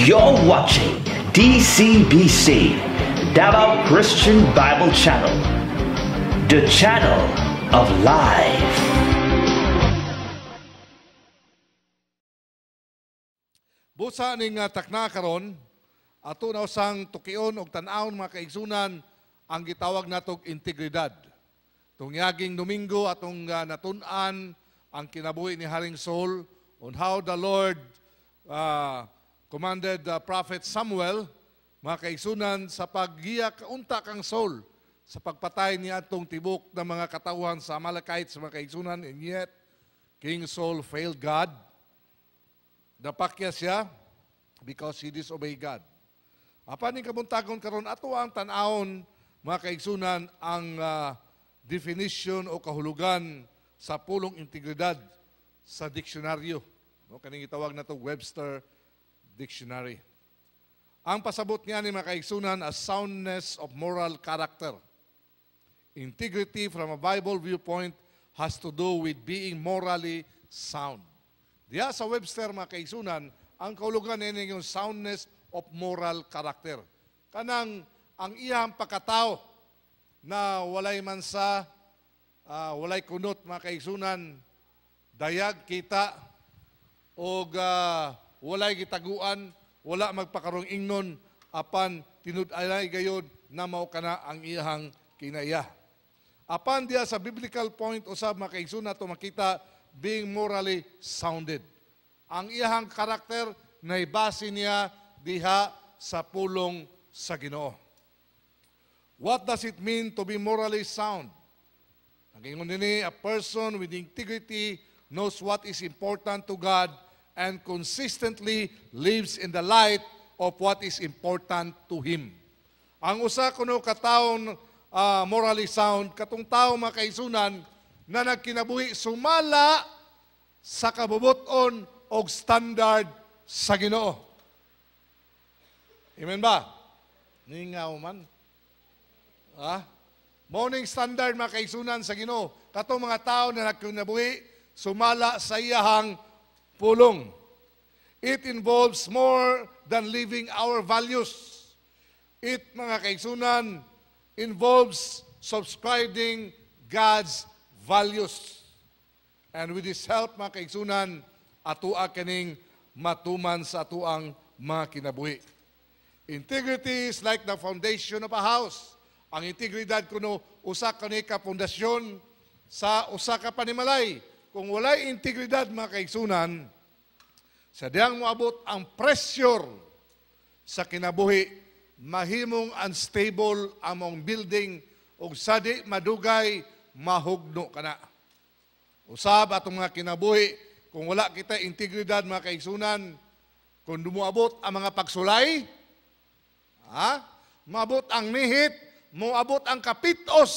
You're watching DCBC, Davao Christian Bible Channel, the channel of life. Busa ning takna karon ato na usang tukion og tan-awon mga kaigsunan ang gitawag natog integridad. Tungyaging Domingo atong natun-an ang kinabuhi ni Haring Saul on how the Lord commanded Prophet Samuel mga kaigsunan sa paggiya kaunta kang Saul sa pagpatay niya atong tibok ng mga katawhan sa Amalekites mga kaigsunan, and yet King Saul failed God. Napakya siya because he disobeyed God. Apan ning kabuntagon karon ato ang tan-awon mga kaigsunan ang definition o kahulugan sa pulong integridad sa diksyonaryo. No, kaning gitawag na to Webster Dictionary. Ang pasabot niya ni mga kaigsunan as soundness of moral character. Integrity from a Bible viewpoint has to do with being morally sound. Diya sa Webster mga kaigsunan, ang kahulugan niya yung soundness of moral character. Kanang ang iyang pagkatao na walay mansa, walay kunot mga kaigsunan, dayag kita, o walay gitaguan, wala magpakarong ingnon, apan tinud-alay gayod na mao kana ang iyang kinaya. Apan diya sa biblical point usab mga kaigsunan to makita being morally sounded. Ang iyang karakter na ibase niya diha sa pulong sa Ginoo. What does it mean to be morally sound? Ang ingon nini, a person with integrity knows what is important to God and consistently lives in the light of what is important to Him. Ang usa kuno kataon morally sound, katong tao mga kaisunan na nagkinabuhi sumala sa kabubuton og standard sa Ginoo. Amen ba? Ningaw man. Morning standard mga kaisunan sa Ginoo. Katong mga tao na nagkinabuhi sumala sa iyahang pulong. It involves more than living our values. It, mga kaisunan, involves subscribing God's values. And with His help, mga kaigsunan, atua kaning matuman sa atuang mga kinabuhi. Integrity is like the foundation of a house. Ang integridad kuno usa kani ka pundasyon sa usa ka panimalay. Kung walay integridad mga kaigsunan, sa diyang moabot ang pressure sa kinabuhi, mahimong unstable among building ug sadi madugay mahugno kana. Usab atong mga kinabuhi, kung wala kita integridad mga kaigsunan, kung dumuabot ang mga pagsulay, maabot ang nihit, moabot ang kapitos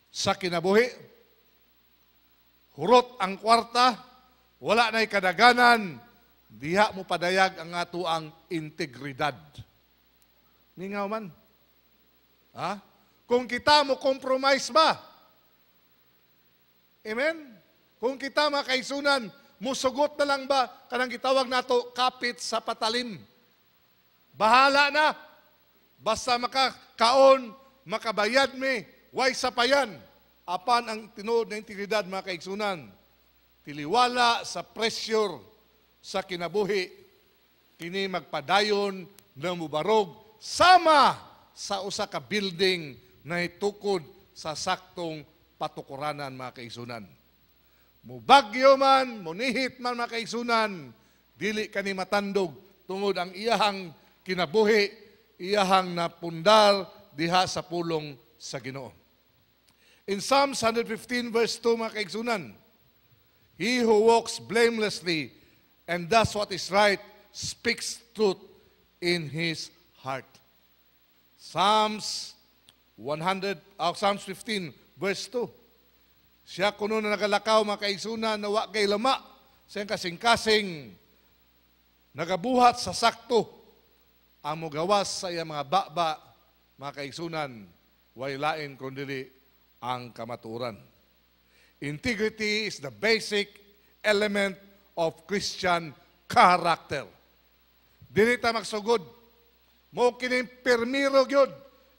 sa kinabuhi, hurot ang kwarta, wala na'y kadaganan, diha mo padayag ang ato ang integridad. Ningaw man. Kung kita mo compromise ba? Amen? Kung kita mga kaisunan, musugot na lang ba kanang gitawag nato kapit sa patalim? Bahala na. Basta makakaon, makabayad mi, way sapayan. Apan ang tinuod na integridad mga kaigsunan, tiliwala sa pressure sa kinabuhi, kini magpadayon na mubarog sama sa usa ka building na itukod sa saktong patukuranan mga kaigsunan. Mubagyo man, munihit man mga kaigsunan, dili kani matandog tungod ang iyahang kinabuhi, iyahang napundar diha sa pulong sa Ginoo. In Psalms 115 verse 2 mga kaigsunan, he who walks blamelessly and does what is right speaks truth in his heart. Psalms 15 verse 2. Siya kuno na nagalakaw mga kaigsunan na wa kay lama sa kasing-kasing nagabuhat sa sakto ang mogawas sa iya mga baba mga kaigsunan way lain kundi ang kamaturan. Integrity is the basic element of Christian character. dili ta magsugod. Mo kini permiro gyud.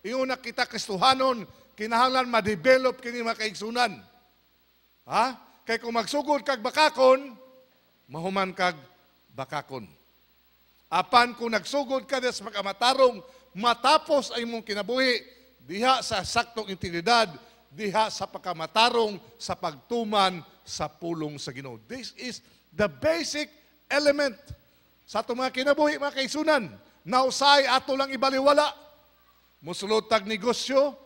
Ingon na kita Kristohanon, kinahanglan ma-develop kini mga kaigsunan. Ha? Kay kung magsugod kag bakakon, mahuman kag bakakon. Apan kung nagsugod ka sa pagkamatarong, matapos ay mong kinabuhi, diha sa saktong integridad, diha sa pagkamatarong, sa pagtuman, sa pulong sa Ginoo. This is the basic element sa itong mga kinabuhi, mga kaisunan. Nausay ato lang ibaliwala. Musulod tag negosyo,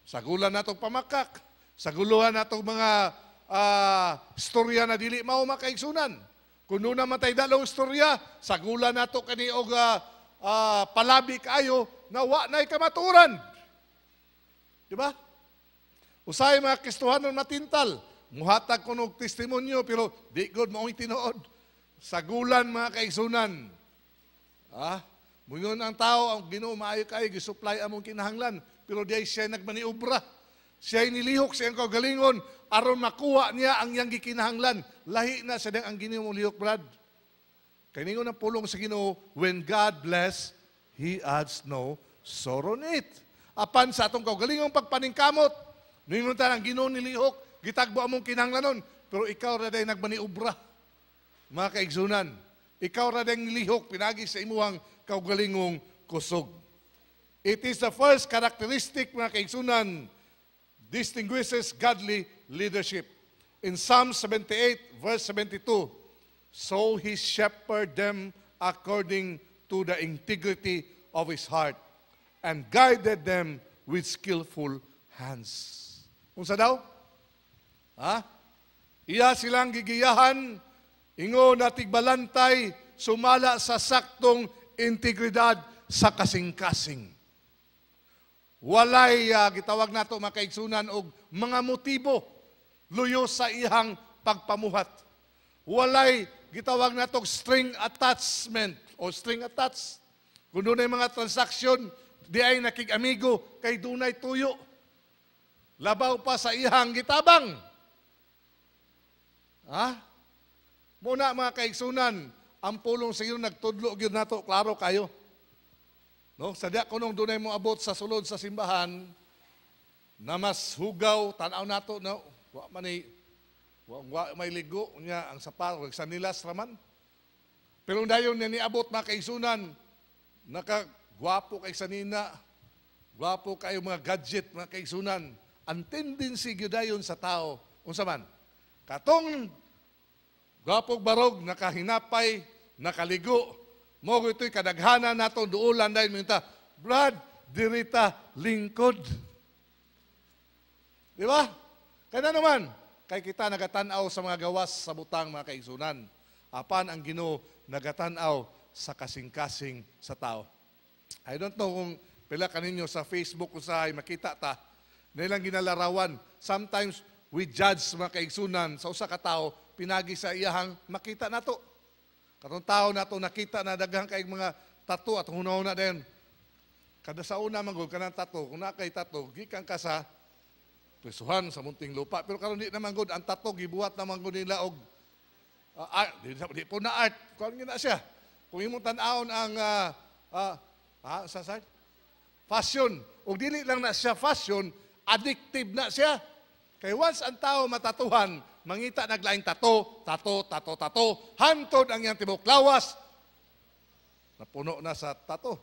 sagulan natong pamakak, saguluhan natong mga istorya na dili mao mga kaigsunan. Kung doon naman tayo dalawang istorya, sagulan nato kani og palabi kayo na wa na'y kamaturan. Di ba? Usay mga Kristohanon matintal, muhatag ko ng testimonyo, pero di good maong tinuod. Sagulan mga kaigsunan. Mungon ang tao, ang Ginoo maayo kayo, gisupply among kinahanglan, pero di siya nagmaniobra. Siya nilihok sa iyang kagalingon, aron makuha niya ang iyang gikinahanglan. Lahi na sa ang Ginoo lihok, brad. Kaya ningon ang pulong sa Ginoo, when God bless, He adds no sorrow in it. Apan sa atong kagalingon pagpaningkamot, ningon ta ang Ginoo nilihok, gitagbo among kinahanglanon, pero ikaw ra day nagmaniobra. Mga kaigsunan, ikaw ra day nilihok, pinagi sa imuhang kaugalingong kusog. It is the first characteristic, mga kaigsunan, distinguishes godly leadership. In Psalm 78, verse 72, so he shepherded them according to the integrity of his heart and guided them with skillful hands. Unsa daw? Iya silang gigiyahan, ingo na tigbalantay, sumala sa saktong integridad sa kasing-kasing. Walay gitawag nato mga kaigsunan og mga motibo luyo sa ihang pagpamuhat. Walay gitawag nato string attachment o string attached. Kung dunay mga transaksyon, di ay nakig-amigo kay dunay tuyo. Labaw pa sa ihang gitabang. Muna mga kaigsunan, ang pulong sa iyo nagtudlo gyud nato, klaro kayo. No, sadya ko nung dunay mo abot sa sulod sa simbahan na mas hugaw tanaw nato no, wa may ligo niya ang sapat sa nilas raman. Pero dayon niya niabot mga kaigsunan, nakagwapo kay sanina, gwapo kayo mga gadget mga kaigsunan. Ang tendency gyud dayon sa tao unsa man? Katong gwapog barog, nakahinapay, nakaligo. Mo ito'y kadaghanan nato duulan dahil minta, Brad, dirita lingkod. Di ba? Kaya naman, kay kita nagatanaw sa mga gawas sa butang mga kaigsunan. Apan ang Ginoo nagatanaw sa kasing-kasing sa tao. I don't know kung pila kaninyo sa Facebook kung saan makita ta, nilang ginalarawan. Sometimes we judge mga kaigsunan sa usa ka tao, pinagi sa iyahang makita nato. Katong tao nato nakita na daghang kay mga tato at hunahuna din. Kada sa una manggod kanang tato, kung nakay tato, gikan ka sa prisuhan sa munting lupa. Pero karon di naman gud ang tato gibuhat naman gud nila og art, di po na art. Kuan na siya. Kung imong tan-awon ang fashion, og dili lang na siya fashion, addictive na siya. Kay once ang tao matatuhan, mangita naglaing tato, hantod ang iyang tibok lawas, napuno na sa tato.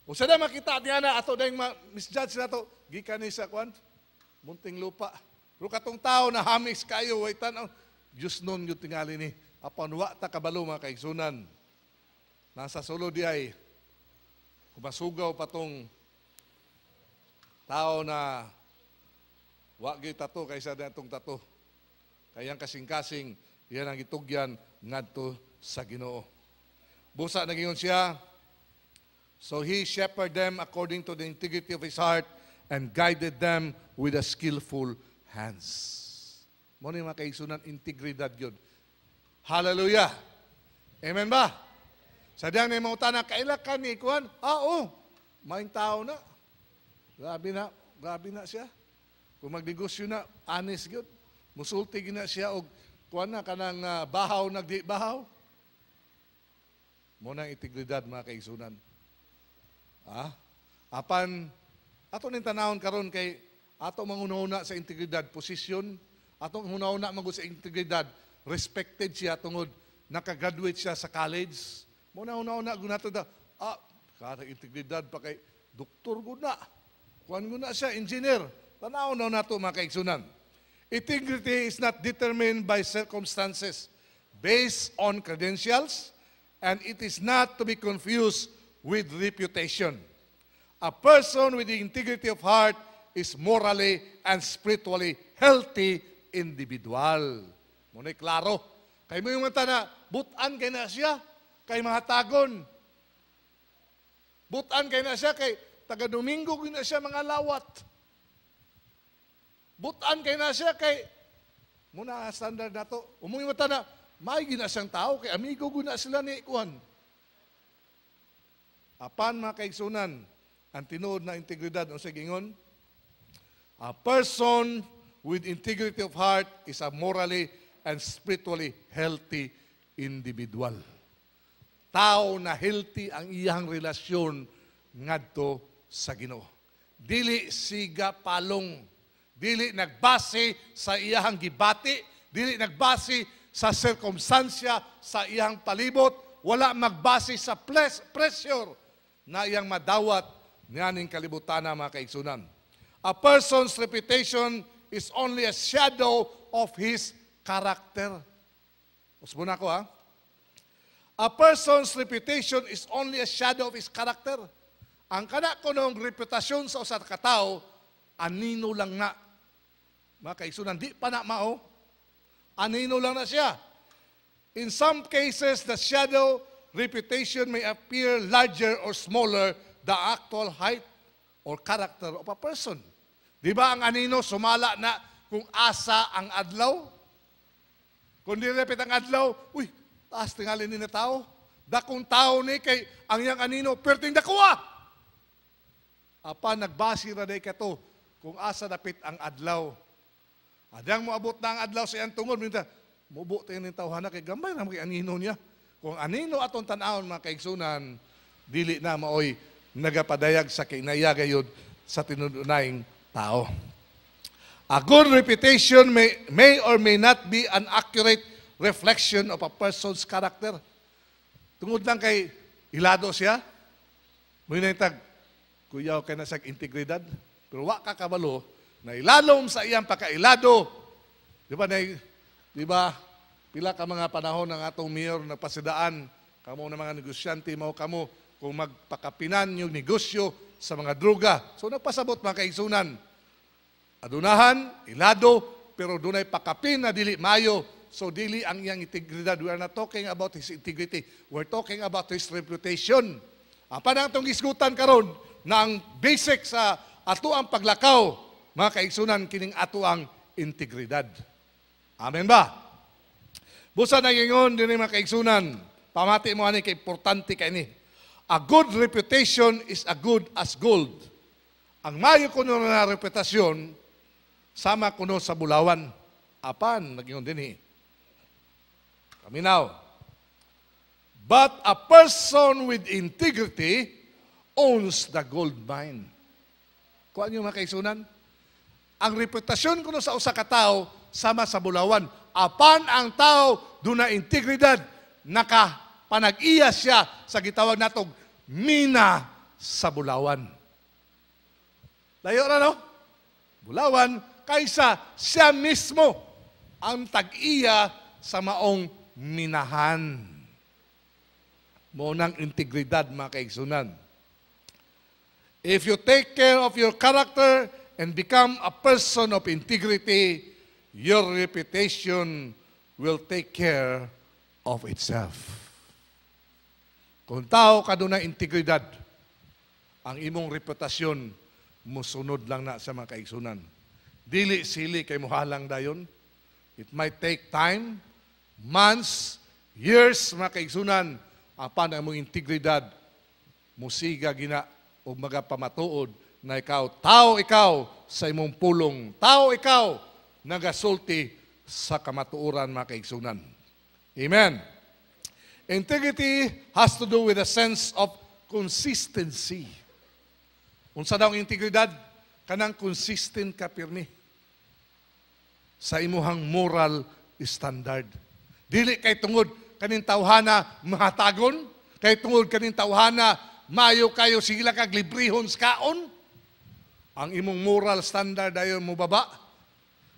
O sada makita niya na, ato dahil misjudge na to, gikan ni sa kwan, munting lupa. Pero katong tao na hamis kayo, way tanaw, Diyos nun yung tingali ni, apanwa ta kabalo mga kaigsunan. Nasa sulo di ay, kumasugaw pa tong tao na wag tato kaysa datong tato. Kayang kasing-kasing, yan ang itugyan ngadto sa Ginoo. Busa nagingon siya, so he shepherded them according to the integrity of his heart and guided them with a skillful hands. Mo ni mga kaigsunan, integridad yun. Hallelujah! Amen ba? Sadyang na mga tanang, kaila ka ni Kuan? Maing tao na. Grabe na siya. Kung magnegosyo na, honest yun. Musulti na siya o kuan na kanang bahaw nagdi bahaw. Muna integridad mga kaigsunan. Apan, ato ning tanawon karon kay ato manguna-una sa integridad, posisyon, ato manguna-una sa integridad, respected siya tungod nakagraduate siya sa college. Muna una-una gunato da, kada integridad pa kay doktor guna. Kuan guna siya, engineer. Tanaw na nato mga kaigsunan. Integrity is not determined by circumstances based on credentials, and it is not to be confused with reputation. A person with the integrity of heart is morally and spiritually healthy individual. Muna'y klaro. Kay mo yung mata na, butan kay na siya, kay mga tagon. Butan kay na siya, kay taga-Domingo kay na siya mga lawat. Butan kay na siya, kay muna standard na to. Umuwi mata na, may gina siyang tao, kay amigo guna sila ni Ikuan. Apan mga kaigsunan, ang tinuod na integridad, o sa gingon, a person with integrity of heart is a morally and spiritually healthy individual. Tao na healthy ang iyang relasyon ngadto sa Ginoo. Dili siga palong, dili nagbase sa iyang gibati, dili nagbase sa sirkumstansya sa iyang palibot, wala magbase sa pressure na iyang madawat niyaning kalibutan na mga kaigsunan. A person's reputation is only a shadow of his character. Usbo na ko ha. A person's reputation is only a shadow of his character. Ang kana ko ng reputasyon sa usa ka tawo, anino lang na. Mga kaigsunan, di pa na mao. Anino lang na siya. In some cases, the shadow reputation may appear larger or smaller the actual height or character of a person. Di ba ang anino sumala na kung asa ang adlaw? Kung direpit ang adlaw, uy, taas tingali ni na tao. Dakong tao ni kay ang yang anino, perting dakuha. Apa nagbasi ra day kato kung asa dapit ang adlaw. Adang moabot na ang adlaw sa iyang tungod, minta, mubo tayo ng tawhana kay gambay na kay anino niya. Kung anino atong tanawon mga kaigsunan, dili na maoy nagapadayag sa kinayagayod sa tinudunayng tao. A good reputation may or may not be an accurate reflection of a person's character. Tungod lang kay ilado siya, may nitag, kuyaw kay na sa integridad, pero wa ka kabalo, na ilalom sa iyang pagkailado. Di ba, pila ka mga panahon ng atong mayor na pasidaan, kamo na mga negosyante, mao kamo, kung magpakapinan yung negosyo sa mga droga. So nagpasabot mga kaigsunan. Adunahan, ilado, pero dunay pakapin na dili mayo. So dili ang iyang integridad. We are not talking about his integrity. We're talking about his reputation. Ang panang itong isgutan karon na ang basic sa ato ang paglakaw, mga kaigsunan, kining ato ang integridad. Amen ba? Busa na gingon din mga kaigsunan, pamati mo ani kay importante kay ni. A good reputation is a good as gold. Ang mayo kuno na reputasyon, sama kuno sa bulawan. Apan, nagingon din Kaminaw. But a person with integrity owns the gold mine. Kuha niyo mga kaigsunan? Ang reputasyon kuno sa usa ka tawo sama sa bulawan. Apan ang tao duna integridad, nakapanag-iya siya sa gitawag natong mina sa bulawan. Layo na no? Bulawan kaysa siya mismo ang tag-iya sa maong minahan. Monang integridad mga kaigsunan. If you take care of your character and become a person of integrity, your reputation will take care of itself. Kung tao ka doon na integridad, ang imong reputasyon musunod lang na sa mga kaigsunan. Dili sili kay muhalang dayon. It might take time, months, years, mga kaigsunan, apan ang mong integridad, musiga gina o magapamatuod na ikaw, tao ikaw sa imong pulong, tao ikaw nagasulti sa kamatuoran mga kaigsunan. Amen. Integrity has to do with a sense of consistency. Unsa daw ang integridad? Kanang consistent ka pirmi sa imuhang moral standard. Dili kay tungod kaning tawhana mahatagon, kay tungod kaning tawhana maayo kayo sila kag librehon sa kaon. Ang imong moral standard dayon mo baba.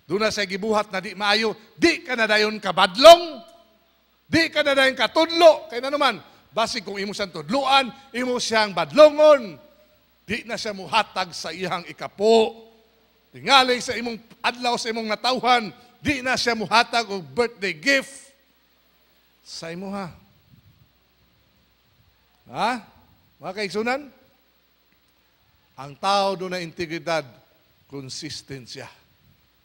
Doon na sa gibuhat na di maayo, di ka na dayon kabadlong, di ka na dayon katudlo, kay na naman, basig kung imo siyang tudluan, imo siyang badlongon, di na siya muhatag sa iyang ikapo. Tingali sa imong adlaw sa imong natawhan, di na siya muhatag og birthday gift sa imo ha. Ha? Mga kaigsunan? Ang tao doon na integridad, konsistensya.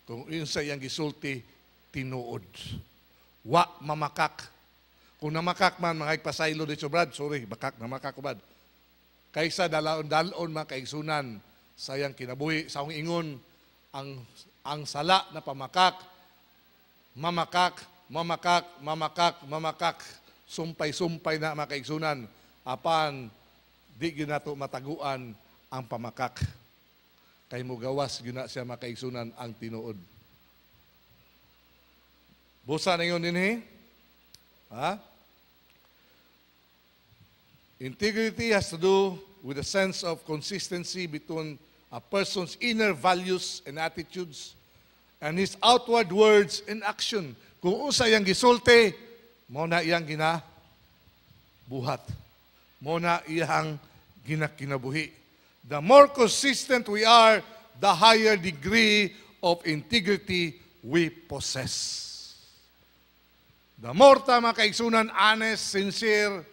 Kung yun sa iyang gisulti, tinuod. Wa mamakak. Kung namakak man, mga ipasaylo dito, Brad, sorry, bakak, namakak ko, Brad. Kaysa dalon mga kaigsunan sa iyang kinabuhi, sa akong ingon, ang sala na pamakak, mamakak, sumpay-sumpay na mga kaigsunan, apan di ginato mataguan ang pamakak. Kay mo gawas gina siya mga kaigsunan ang tinuod. Busa na yun din ha? Integrity has to do with a sense of consistency between a person's inner values and attitudes and his outward words and action. Kung usa yang gisulti, mo na iyang ginabuhat. Mo na iyang ginakinabuhi. The more consistent we are, the higher degree of integrity we possess. The more ta mga kaigsunan, honest, sincere,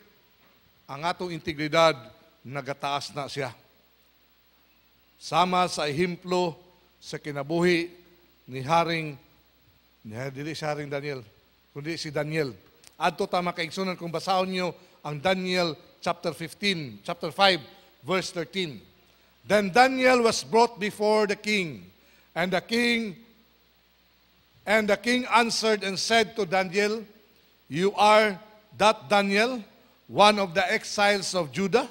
ang atong integridad, nagataas na siya. Sama sa ehimplo sa kinabuhi ni dili si Haring Daniel, kundi si Daniel. Adto ta mga kaigsunan, kung basahon nyo ang Daniel chapter 5, verse 13. Then Daniel was brought before the king, and the king answered and said to Daniel, "You are that Daniel, one of the exiles of Judah,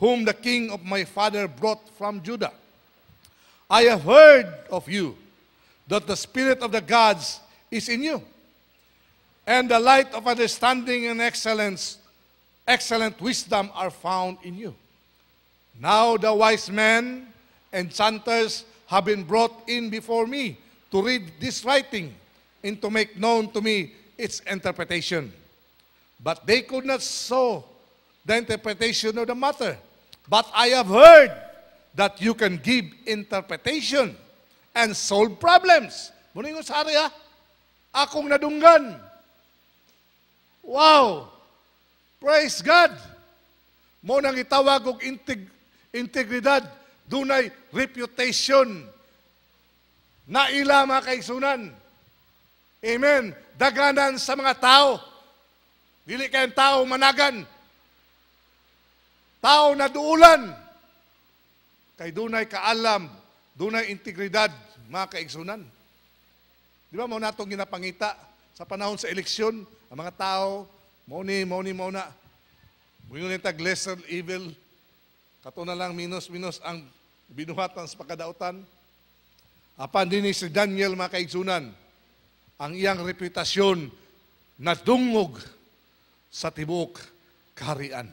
whom the king of my father brought from Judah. I have heard of you, that the spirit of the gods is in you, and the light of understanding and excellent wisdom are found in you. Now the wise men, enchanters, have been brought in before me to read this writing and to make known to me its interpretation. But they could not show the interpretation of the matter. But I have heard that you can give interpretation and solve problems." Muna yung sari ha? Akong nadunggan. Wow! Praise God! Mo nang itawag og integridad, dunay reputation na ila mga kaigsunan. Amen. Daganan sa mga tao. Dili kayong tao managan. Tao na duulan. Kay dunay kaalam, dunay integridad, mga kaigsunan. Di ba mo natong ginapangita sa panahon sa eleksyon, ang mga tao, mo na. Muna tag lesser evil, kato na lang minus ang binuhatan sa pagkadautan. Apan din si Daniel mga kaigsunan, ang iyang reputasyon na dungog sa tibuok kaharian.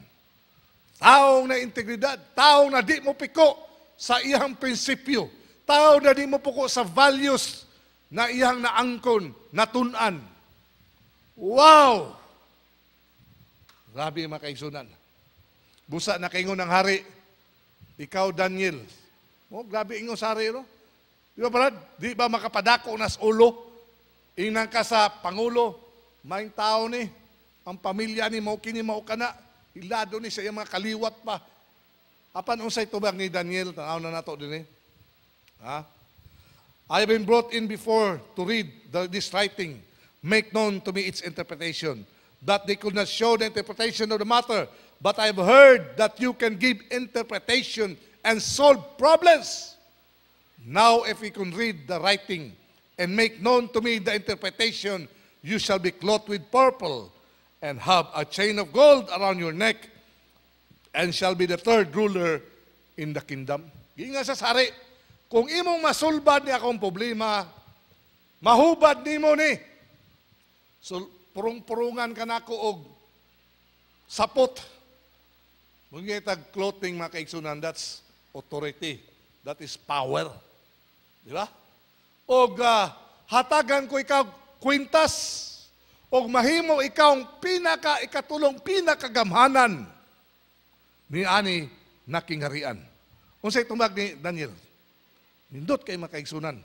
Taong na integridad, taong na di mo piko sa iyang prinsipyo, taong na di mo piko sa values na iyang naangkon, natunan. Wow! Grabe mga kaigsunan. Busa na kaingon ng hari, ikaw Daniel. Oh, grabe ingon sa hari, no? Di ba Brad? Di ba makapadako nas ulo? Inang ka sa Pangulo, maing tao ni, ang pamilya ni mo, kini mo ka na, ilado ni sa iyang mga kaliwat pa. Apan unsay tubag ni Daniel, tanaw na nato din ha? I have been brought in before to read this writing, make known to me its interpretation. But they could not show the interpretation of the matter. But I have heard that you can give interpretation and solve problems. Now if you can read the writing and make known to me the interpretation, you shall be clothed with purple and have a chain of gold around your neck, and shall be the third ruler in the kingdom. Ginga sa sari, kung imong masulbad ni akong problema, mahubad nimo ni. So, purung-purungan ka nako og sapot. Mungitag clothing, mga kaigsunan, that's authority. That is power. Di ba? O hatagan ko ikaw kwintas, o mahimo ikaw ang ikatulong pinakagamhanan ni ani nakingarian. Unsay tumag ni Daniel? Nindot kay makaigsunan.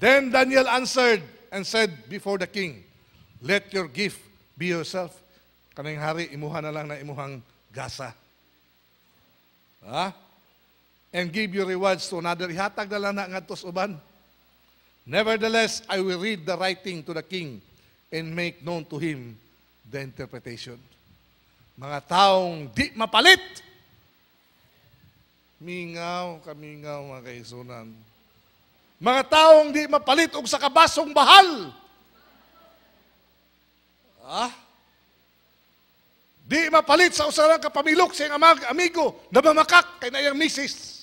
Then Daniel answered and said before the king, let your gift be yourself. Kanang hari, imuha na lang na imuhang gasa. And give your rewards to another. Ihatag na lang na ngadtos uban. Nevertheless, I will read the writing to the king and make known to him the interpretation. Mga taong di mapalit. Mingaw, kamingaw, mga kaisunan. Mga taong di mapalit og sa kabasong bahal. Di mapalit sa usalang kapamilok sa iyang amigo na mamakak kay na iyang misis.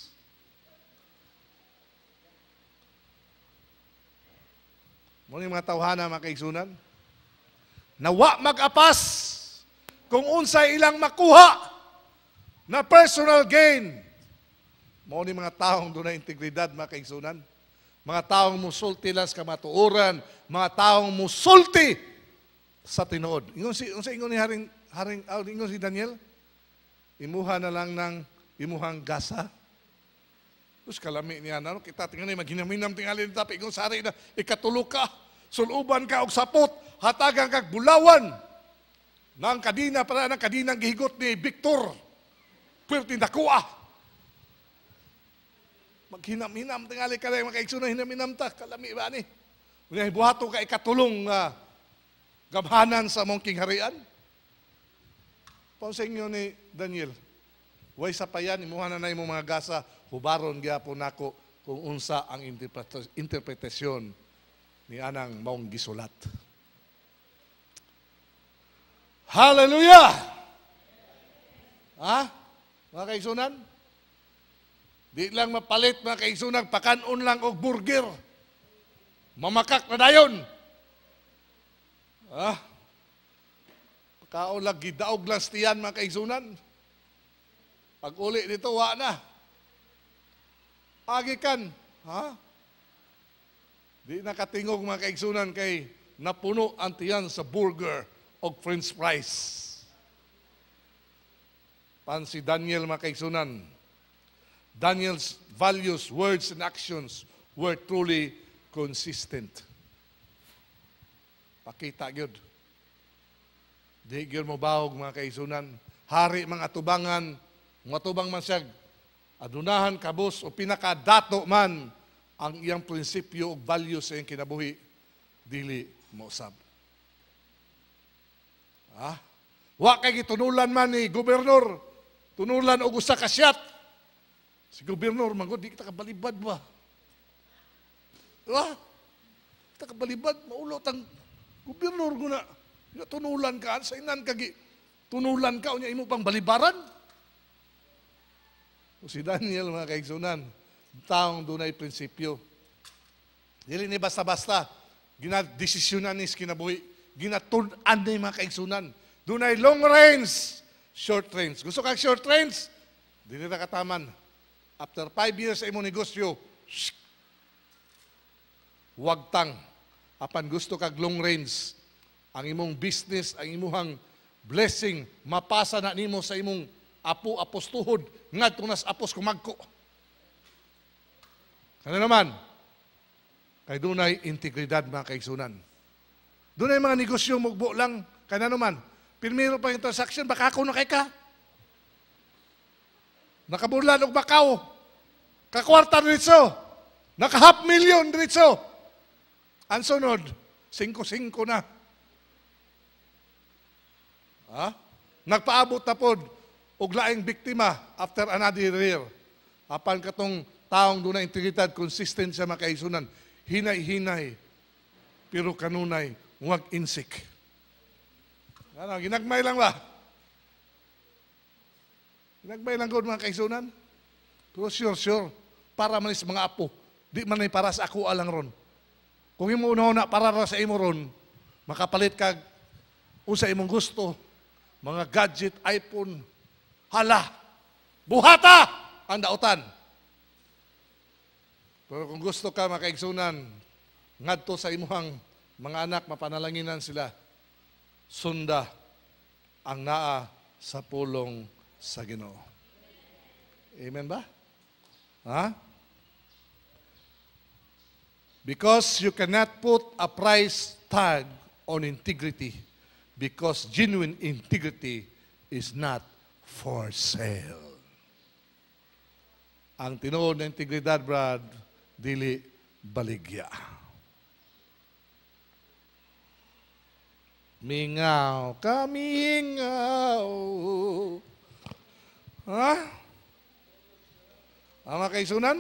Muna yung mga tawhana, mga kaigsunan, nawa mag-apas kung unsay ilang makuha na personal gain. Muna yung mga taong doon na integridad, mga kaigsunan. Mga taong musulti lang sa kamatuoran, mga taong musulti sa tinuod. Ingon ni ingon si Daniel, imuha na lang ng imuhang gasa. Tapos kalami niya, kita tingnan na maghinam-hinam tingali nita, ingon sari na ikatulo ka, suluban ka og sapot, hatagan kag bulawan. Nang kadina, para ng kadinang gihigot ni Victor, pwerte nakuha. Maghinam-hinam tingali ka lang, makaigsunan hinam-hinam ta, kalami ba ni? Unya buhato ka ikatulong gamhanan sa mong kingharian. Pausay nyo ni Daniel, way sa payan, imuha na imong mga gasa, hubaron gyapon nako kung unsa ang interpretasyon ni anang maong gisulat. Hallelujah! Mga kaigsunan? Di lang mapalit, mga kaigsunan, pakanon lang og burger. Mamakak na dayon. Pagkaon lang, gidaog lang stiyan, mga kaigsunan. Pag uli dito, wa na. Agikan, Di nakatingog, mga kaigsunan, kay napuno ang tiyan sa burger o french fries. Pan si Daniel, mga kaigsunan, Daniel's values, words, and actions were truly consistent. Pakita gyud. Di gyud mo bahog, mga kaigsunan. Hari mga atubangan, matubang man siya, adunahan kabus o pinakadato man ang iyang prinsipyo o values sa iyang kinabuhi, dili mo usab. Wa kay gitunulan man ni gobernador, tunulan og usa ka siyat. Si gobernador mangod, di kita kabalibad ba? Kita kabalibad, maulot ang gobernador guna. Tunulan ka, sa inan kagi, tunulan ka, unya imo pang balibaran. O si Daniel, mga kaigsunan, taong dunay prinsipyo. Dili ni basta-basta, ginadesisyonan ni kinabuhi, ginatunan ni mga kaigsunan. Dunay long range, short range. Gusto kang short range? Dili na kataman. After 5 years sa imong negosyo, wagtang. Apan gusto kag long range, ang imong business, ang imong blessing, mapasa na nimo sa imong apos tuhod, ngadto nas apos kumagko. Ano naman? Kay dunay integridad, mga kaigsunan. Dunay mga negosyo mugbo lang, kaya naman, pirmiro pa yung transaction, baka ako na kay ka. Nakaburlan og bakaw, kakwarta diretso, naka $500,000 diretso. Ang sunod, 5-5 na. Nagpaabot na pod og laing biktima after another year. Apan katong taong doon na integridad, consistent sa mga kaigsunan, hinay-hinay, pero kanunay, huwag insik. Ano, ginagmay lang ba? Ginagmay lang ko mga kaigsunan. Pero sure, para man sa mga apo. Di man ay para sa ako alang ron. Kung imo una para sa imo ron, makapalit kag unsa imong gusto, mga gadget, iPhone, hala, buhata ang dautan. Pero kung gusto ka makaigsunan, ngadto sa imuhang mga anak, mapanalanginan sila, sunda ang naa sa pulong sa Ginoo. Amen ba? Ha? Because you cannot put a price tag on integrity because genuine integrity is not for sale. Ang tinuod na integridad, Brad, dili baligya. Mingaw ka, mingaw. Ha? Ang mga kaisunan?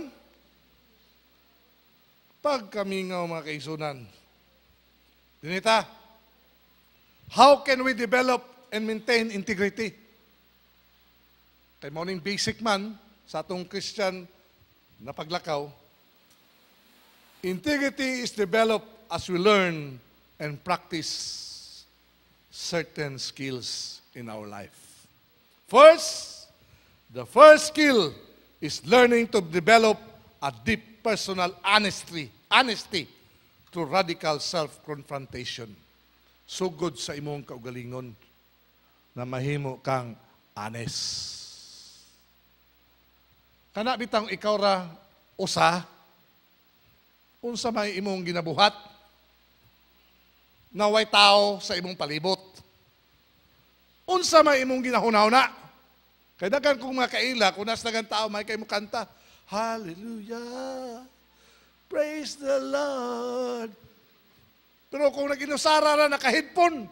Pagkamingaw, mga kaisunan. Dinita, how can we develop and maintain integrity? Kay morning basic man sa atong Christian na paglakaw, integrity is developed as we learn and practice certain skills in our life. First, the first skill is learning to develop a deep personal honesty through radical self-confrontation. Sugod sa imong kaugalingon na mahimo kang honest. Kana bitang ikaw ra usa, unsa may imong ginabuhat, naway tao sa imong palibot. Unsa may imong ginahuna-huna. Kaya dagan kong mga kaila, kung nasdagan tao, may kayo mo kanta, Hallelujah, praise the Lord. Pero kung nag-inusara na naka-headphone,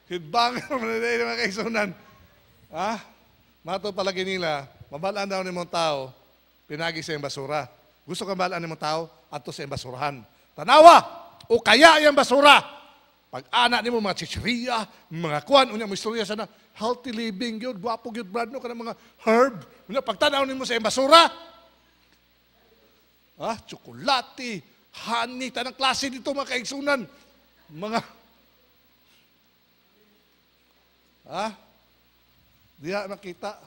hidbangan mo na dahil mga kaisunan. Mato palagi nila, mabalaan daw ni mong tao, pinagi sa yung basura. Gusto ka mabalaan ni mong tao, ato sa yung basurahan. Tanawa, o kaya yung basura. Pag anak ni mo, mga chichiriya, mga kuwan, unya mo istorya sana, healthy living yun, gwapo yun, brad no, ka ng mga herb. Unya, pagtanaw ni mo sa yung basura, tsokolate, honey, tanang klase dito mga kaigsunan. Mga, diya makita.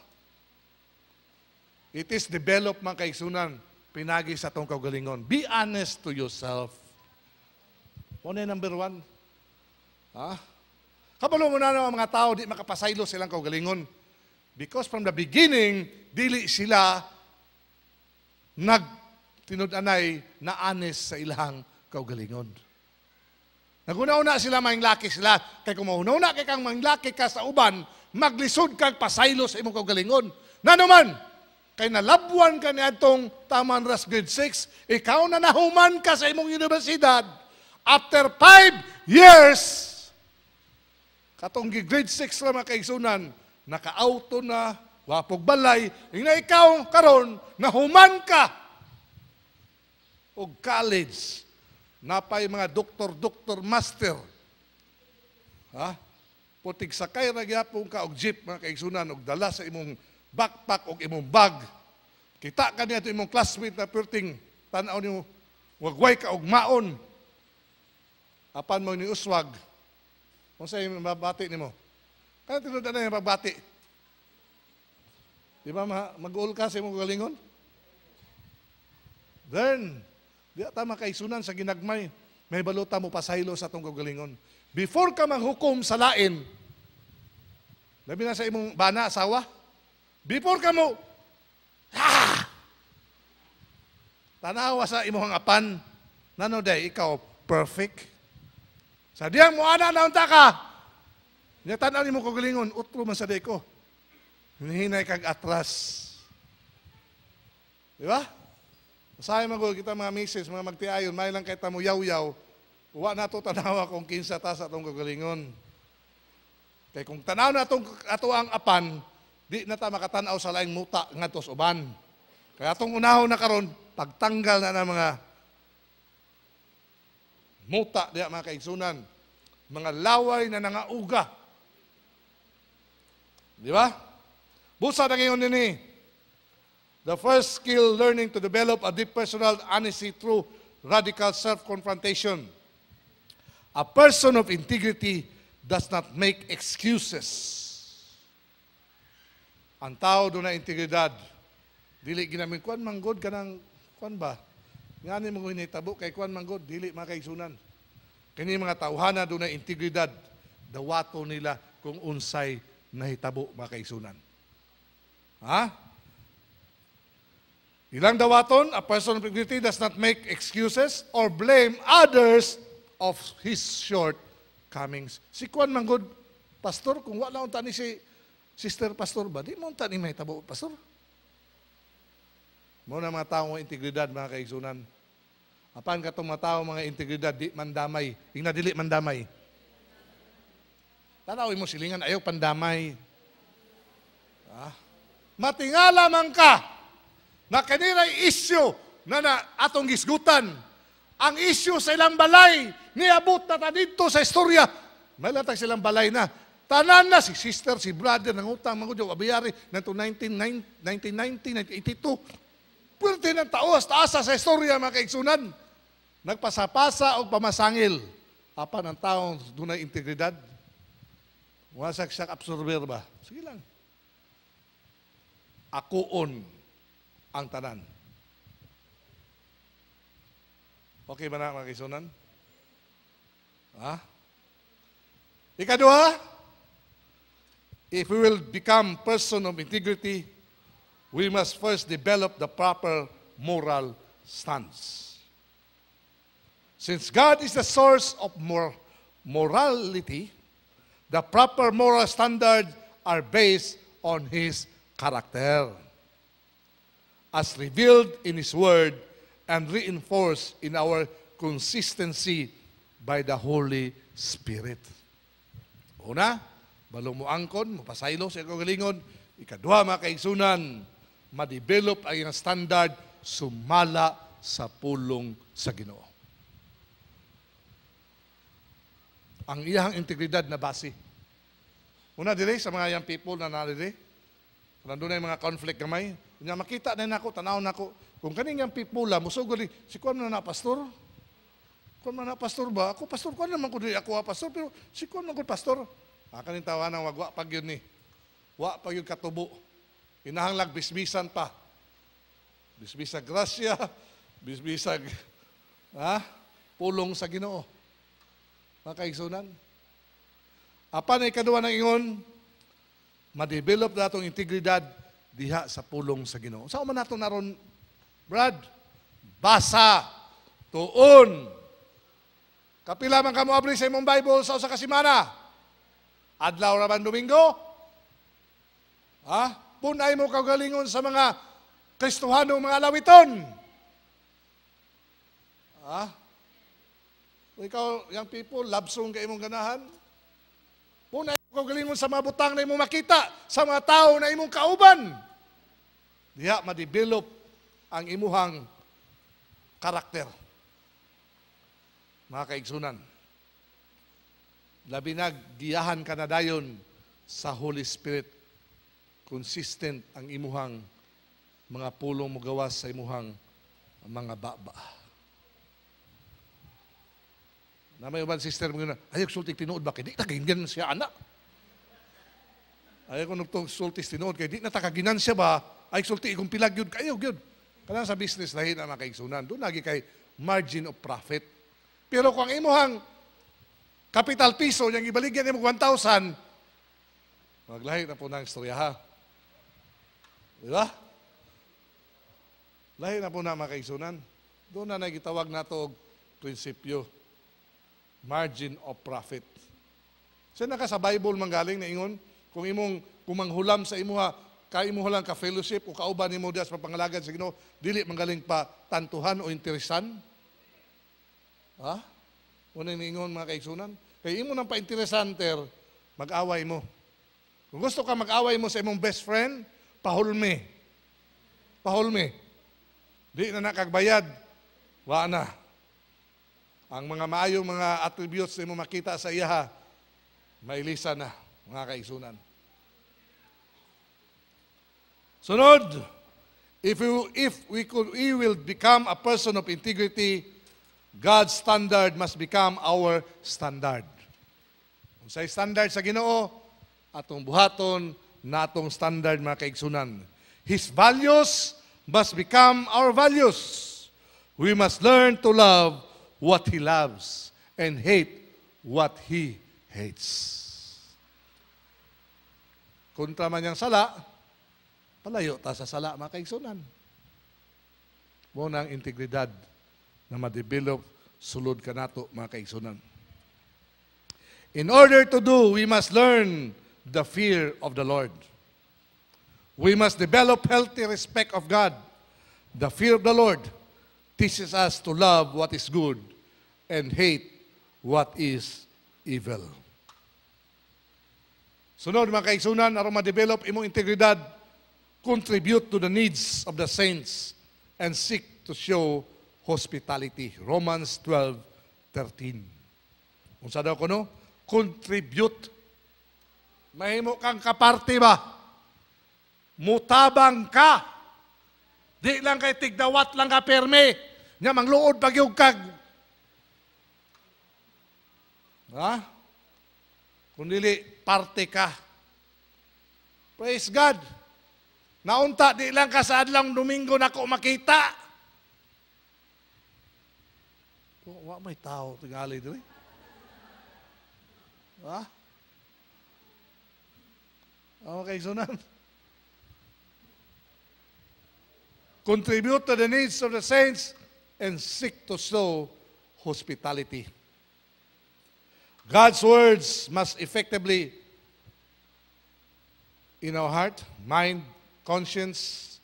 It is developed mga kaigsunan, pinagi sa itong kaugalingon. Be honest to yourself. Muna number one. Kabalo mo na ng mga tao, di makapasaylo silang kaugalingon. Because from the beginning, dili sila tinud-anay na honest sa ilang kaugalingon. Naguna-una sila, manglaki sila. Kaya kung mauna-una kay kang manglaki ka sa uban, maglisod kang pasaylo sa imong kaugalingon. Nanuman, kay nalabuan ka ni atong Taman Ras grade 6, ikaw na nahuman ka sa imong universidad. After 5 years, katong grade 6 lang mga kaigsunan, naka-auto na, wapog balay, na ikaw karon nahuman ka og college, napay mga doktor, master. Putig sakay ra gyapon ka og jeep mga kaigsunan og dala sa imong backpack og imong bag. Kita ka niya imong classmate na perting tan-aw nimo wagway ka og maon. Apan mo ni uswag. Unsa imong mabati nimo? Kaya tinud na yung pagbati. Di ba mag-uol ka sa imong galingon? Then, di tama kaisunan sa ginagmay, may baluta mo pasaylo sa itong kagalingon. Before ka manghukom sa lain, labi na sa imong bana, asawa, before ka mo, tanawa sa imong apan, nanoday, ikaw, perfect. Sa diyang mo ana na unta ka, niya tanaw ni mo kagalingon, utro man sa day ko. Hinihinay kag atras. Di ba? Masahe magul kita mga misis, mga magtiayon, may lang kita mo yaw-yaw, uwa na ito tanawa kung kinsa ta sa itong kagalingon. Kaya kung tanaw na ato ang apan, di na ta makatanaw sa laing muta nga tos uban. Kaya itong unahon na karon, pagtanggal na ng mga muta diya mga kaigsunan, mga laway na nangauga. Di ba? Busa na ngayon nini. The first skill, learning to develop a deep personal honesty through radical self-confrontation. A person of integrity does not make excuses. Ang tao doon na integridad. Dili ginamit, kuan manggod ka ng, kuan ba? Nga ni mga hinitabo kay kuan manggod, dili mga kaigsunan. Kini mga tauhana doon na integridad, dawato nila kung unsay nahitabo mga kaigsunan. Ha? Ilang dawaton, a person of integrity does not make excuses or blame others of his shortcomings. Si kuan manggod, pastor, kung wala unta ni si sister pastor ba, di mo unta ni mahitabo pastor. Mo na mga taong integridad mga kaigsunan. Apan katong mga taong mga integridad di mandamay, ingna dili mandamay. Tanawin mo silingan ayaw pandamay. Matingala man ka na kaniray issue na atong gisgutan. Ang issue sa ilang balay, niabot na ta dito sa istorya. May latag silang balay na. Tanan na, si sister, si brother, nangutang, mangudyo, abiyari, nato 1990, 1982. Pwerte ng taas-taasa sa istorya, mga kaigsunan. Nagpasapasa o pamasangil. Apa ng taong dunay integridad? Wasak siya absorber ba? Sige lang. Akoon ang tanan. Okay ba na mga kaigsunan? Ha? Ikaduha, if we will become person of integrity, we must first develop the proper moral stance. Since God is the source of morality, the proper moral standards are based on His character, as revealed in His Word and reinforced in our consistency by the Holy Spirit. Una, balong mo angkon, mapasaylo sa kagalingon. Ikaduha, mga kaigsunan, ma-develop ang iyang standard sumala sa pulong sa Ginoo. Ang iyang integridad na base. Una dire sa mga young people na narire, nandun na yung mga conflict gamay, kanya makita na nako, tanaw nako, kung kaning young people la, musugod si kuwan na pastor, kuwan na pastor ba? Ako pastor, kuwan naman ko dili ako pastor, pero si kuwan man ko pastor. Kaning tawanan, wagwa pag yun ni. Wa pag yun katubo. Hinahanglag bisbisan pa. Bisbisag grasya, bisbisag pulong sa Ginoo. Mga kaigsunan. Apan ay kaduwa ng ingon, ma-develop na itong integridad diha sa pulong sa Ginoo. Saan man nato naron, Brad? Basa, tuon. Kapila man kamo abri sa imong Bible sa usa ka semana. Adlaw ra man Domingo? Punay mo kagalingon sa mga Kristohano, mga lawiton. Ikaw, young people, love song kay imong ganahan. Punay mo kagalingon sa mga butang na imong makita, sa mga tao na imong kauban. Diha ma-develop ang imuhang karakter. Mga kaigsunan, labi nagdiyahan ka na dayon sa Holy Spirit, consistent ang imuhang mga pulong mo gawas sa imuhang mga baba. Na may uban sister mo na, ayaw sulti tinuod ba? Kaya di nakaginan siya anak. Ayaw ko nagsulti tinuod, kaya di natakaginan siya ba? Ay sulti ikong pilag yun, kayo yun. Kaya sa business lahin ang makaigsunan. Doon lagi kay margin of profit. Pero kung ang imuhang capital piso, yung ibaligyan mo 1,000, maglahi na po ng istorya ha. Di ba? Lahi na po na mga kaigsunan. Doon na nagitawag na ito prinsipyo. Margin of profit. Sa naka sa Bible manggaling na ingon, kung imong kumanghulam sa imuha, kaimuhulang ka fellowship o kauban nimo dias papangalagan sa Ginoo, dili manggaling pa tantuhan o interesan. Una ningon mga kaigsunan. Kaya imo nang pa-interesanter, mag-away mo. Kung gusto ka mag-away mo sa imong best friend, pahulme. Pahulme. Di na nakagbayad, wa na. ang mga maayong mga attributes na mo makita sa iya, mailisa na, mga kaigsunan. Sunod, we will become a person of integrity, God's standard must become our standard. Kung sa standard sa Ginoo, atong buhaton na atong standard, mga kaigsunan. His values must become our values. We must learn to love what He loves and hate what He hates. Kontra man yang sala, palayo ta sa sala, mga kaigsunan. Muna ang integridad na ma-develop sulod ka nato, mga kaigsunan. In order to do, we must learn the fear of the Lord. We must develop healthy respect of God. The fear of the Lord teaches us to love what is good and hate what is evil. Sunod, mga kaigsunan, aron ma-develop imong integridad, contribute to the needs of the saints and seek to show hospitality. Romans 12:13. Kung sa daw ko, no? Contribute. Mahimo kang kaparte ba? Mutabang ka. Di lang kay tigdawat lang ka perme. Nya mangluod pagyug kag. Ha? Kung dili parte ka. Praise God. Naunta di lang ka sa adlang Domingo nako makita. Wa may tao tingali diri. Ha? Okay, sunan. Contribute to the needs of the saints and seek to show hospitality. God's words must effectively in our heart, mind, conscience,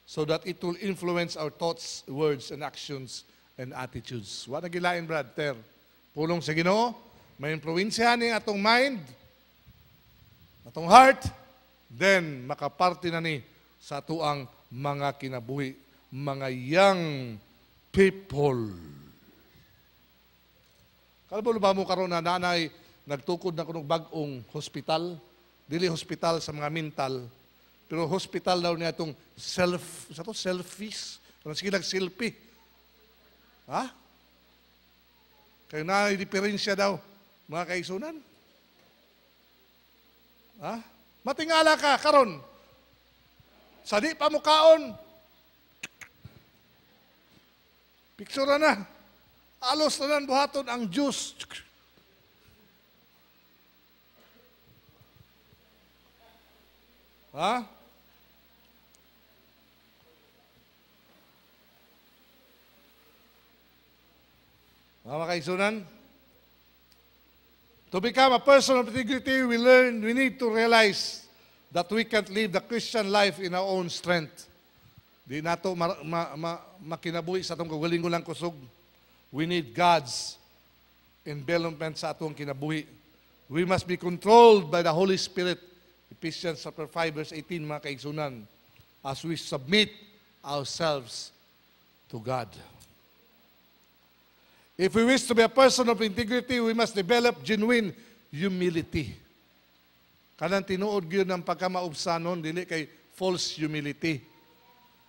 so that it will influence our thoughts, words, and actions and attitudes. Wa nagilain, brother. Pulong sa Ginoo, may influensya ni atong mind, atong heart, then makaparte na ni sa atuang mga kinabuhi, mga young people. Kalbo ba mo karon na nanay nagtukod na kunog bag-ong hospital, dili hospital sa mga mental, pero hospital daw niya itong selfies, kung sige selfie. Ha? Kaya na diferensya daw, mga kaigsunan. Ha? Matingala ka karon. Sa di pa mukaon, piksura na. Alos na lang buhaton ang juice. Ha? Mga kaigsunan, to become a person of integrity, we need to realize that we can't live the Christian life in our own strength. Di nato makinabuhi sa atong kagalingon kusog. We need God's envelopment sa atong kinabuhi. We must be controlled by the Holy Spirit. Ephesians chapter 5 verse 18, mga kaigsunan, as we submit ourselves to God. If we wish to be a person of integrity, we must develop genuine humility. Kanang tinuod gyud ng pagkamaubsanon, dili kay false humility.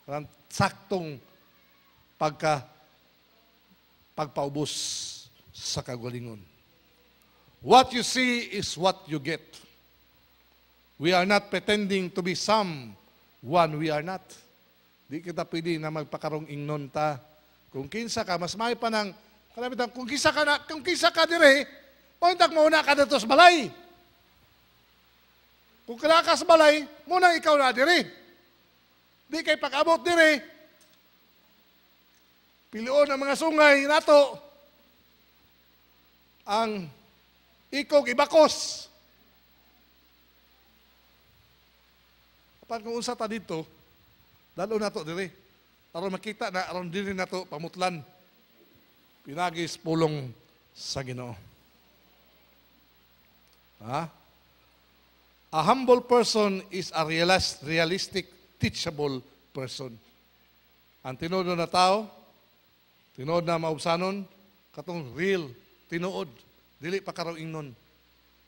Kanang saktong pagpaubos sa kagalingon. What you see is what you get. We are not pretending to be someone we are not. Di kita pwede na magpakarong ingnon ta. Kung kinsa ka, mas may pa ng, kung kinsa ka dire, pauntak mauna ka dito sa balay. Kung kailangan ka sa balay, muna ikaw na diri. Di kay pag-abot diri, pilion ang mga sungay nato, ang ikog ibakos. Kapag kung unsa ta dito, dalo nato diri. Aron makita na, aron diri nato pamutlan. Pinagis pulong sa Ginoo. Ha? A humble person is a realistic, teachable person. Ang tinuod na tao, tinuod na maubsanon, katong real, tinuod, dili pa karaw ingnon.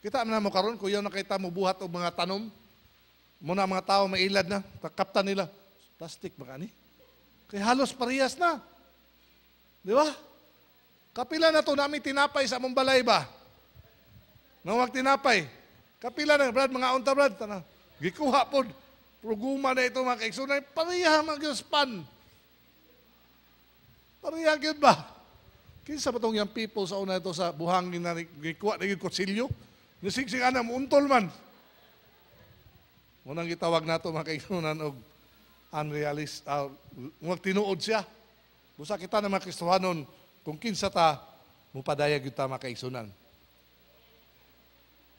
Kita na mo karon kuya nakita mo buhat og mga tanom. Muna mga tao mailad na, takaptan nila. Plastic ba ani? Kay halos parehas na. Di ba? Kapila na to namin tinapay sa among balay ba? Nang magtinapay. Kapila na, brad, mga unta, brad. Gikuha po. Pruguma na ito, mga kaigsunan. Pareha, mga span. Pareha, yun ba? Kinsa ba itong young people sa una ito sa buhangin na gikuha na yung kutsilyo? Nasigsing anam, untol man. Munang gitawag na ito, mga kaigsunan, og unrealist, tinuod siya. Busa kita na mga Kristohanon, kung kinsa ta, mupadayag yun ta, mga kaigsunan.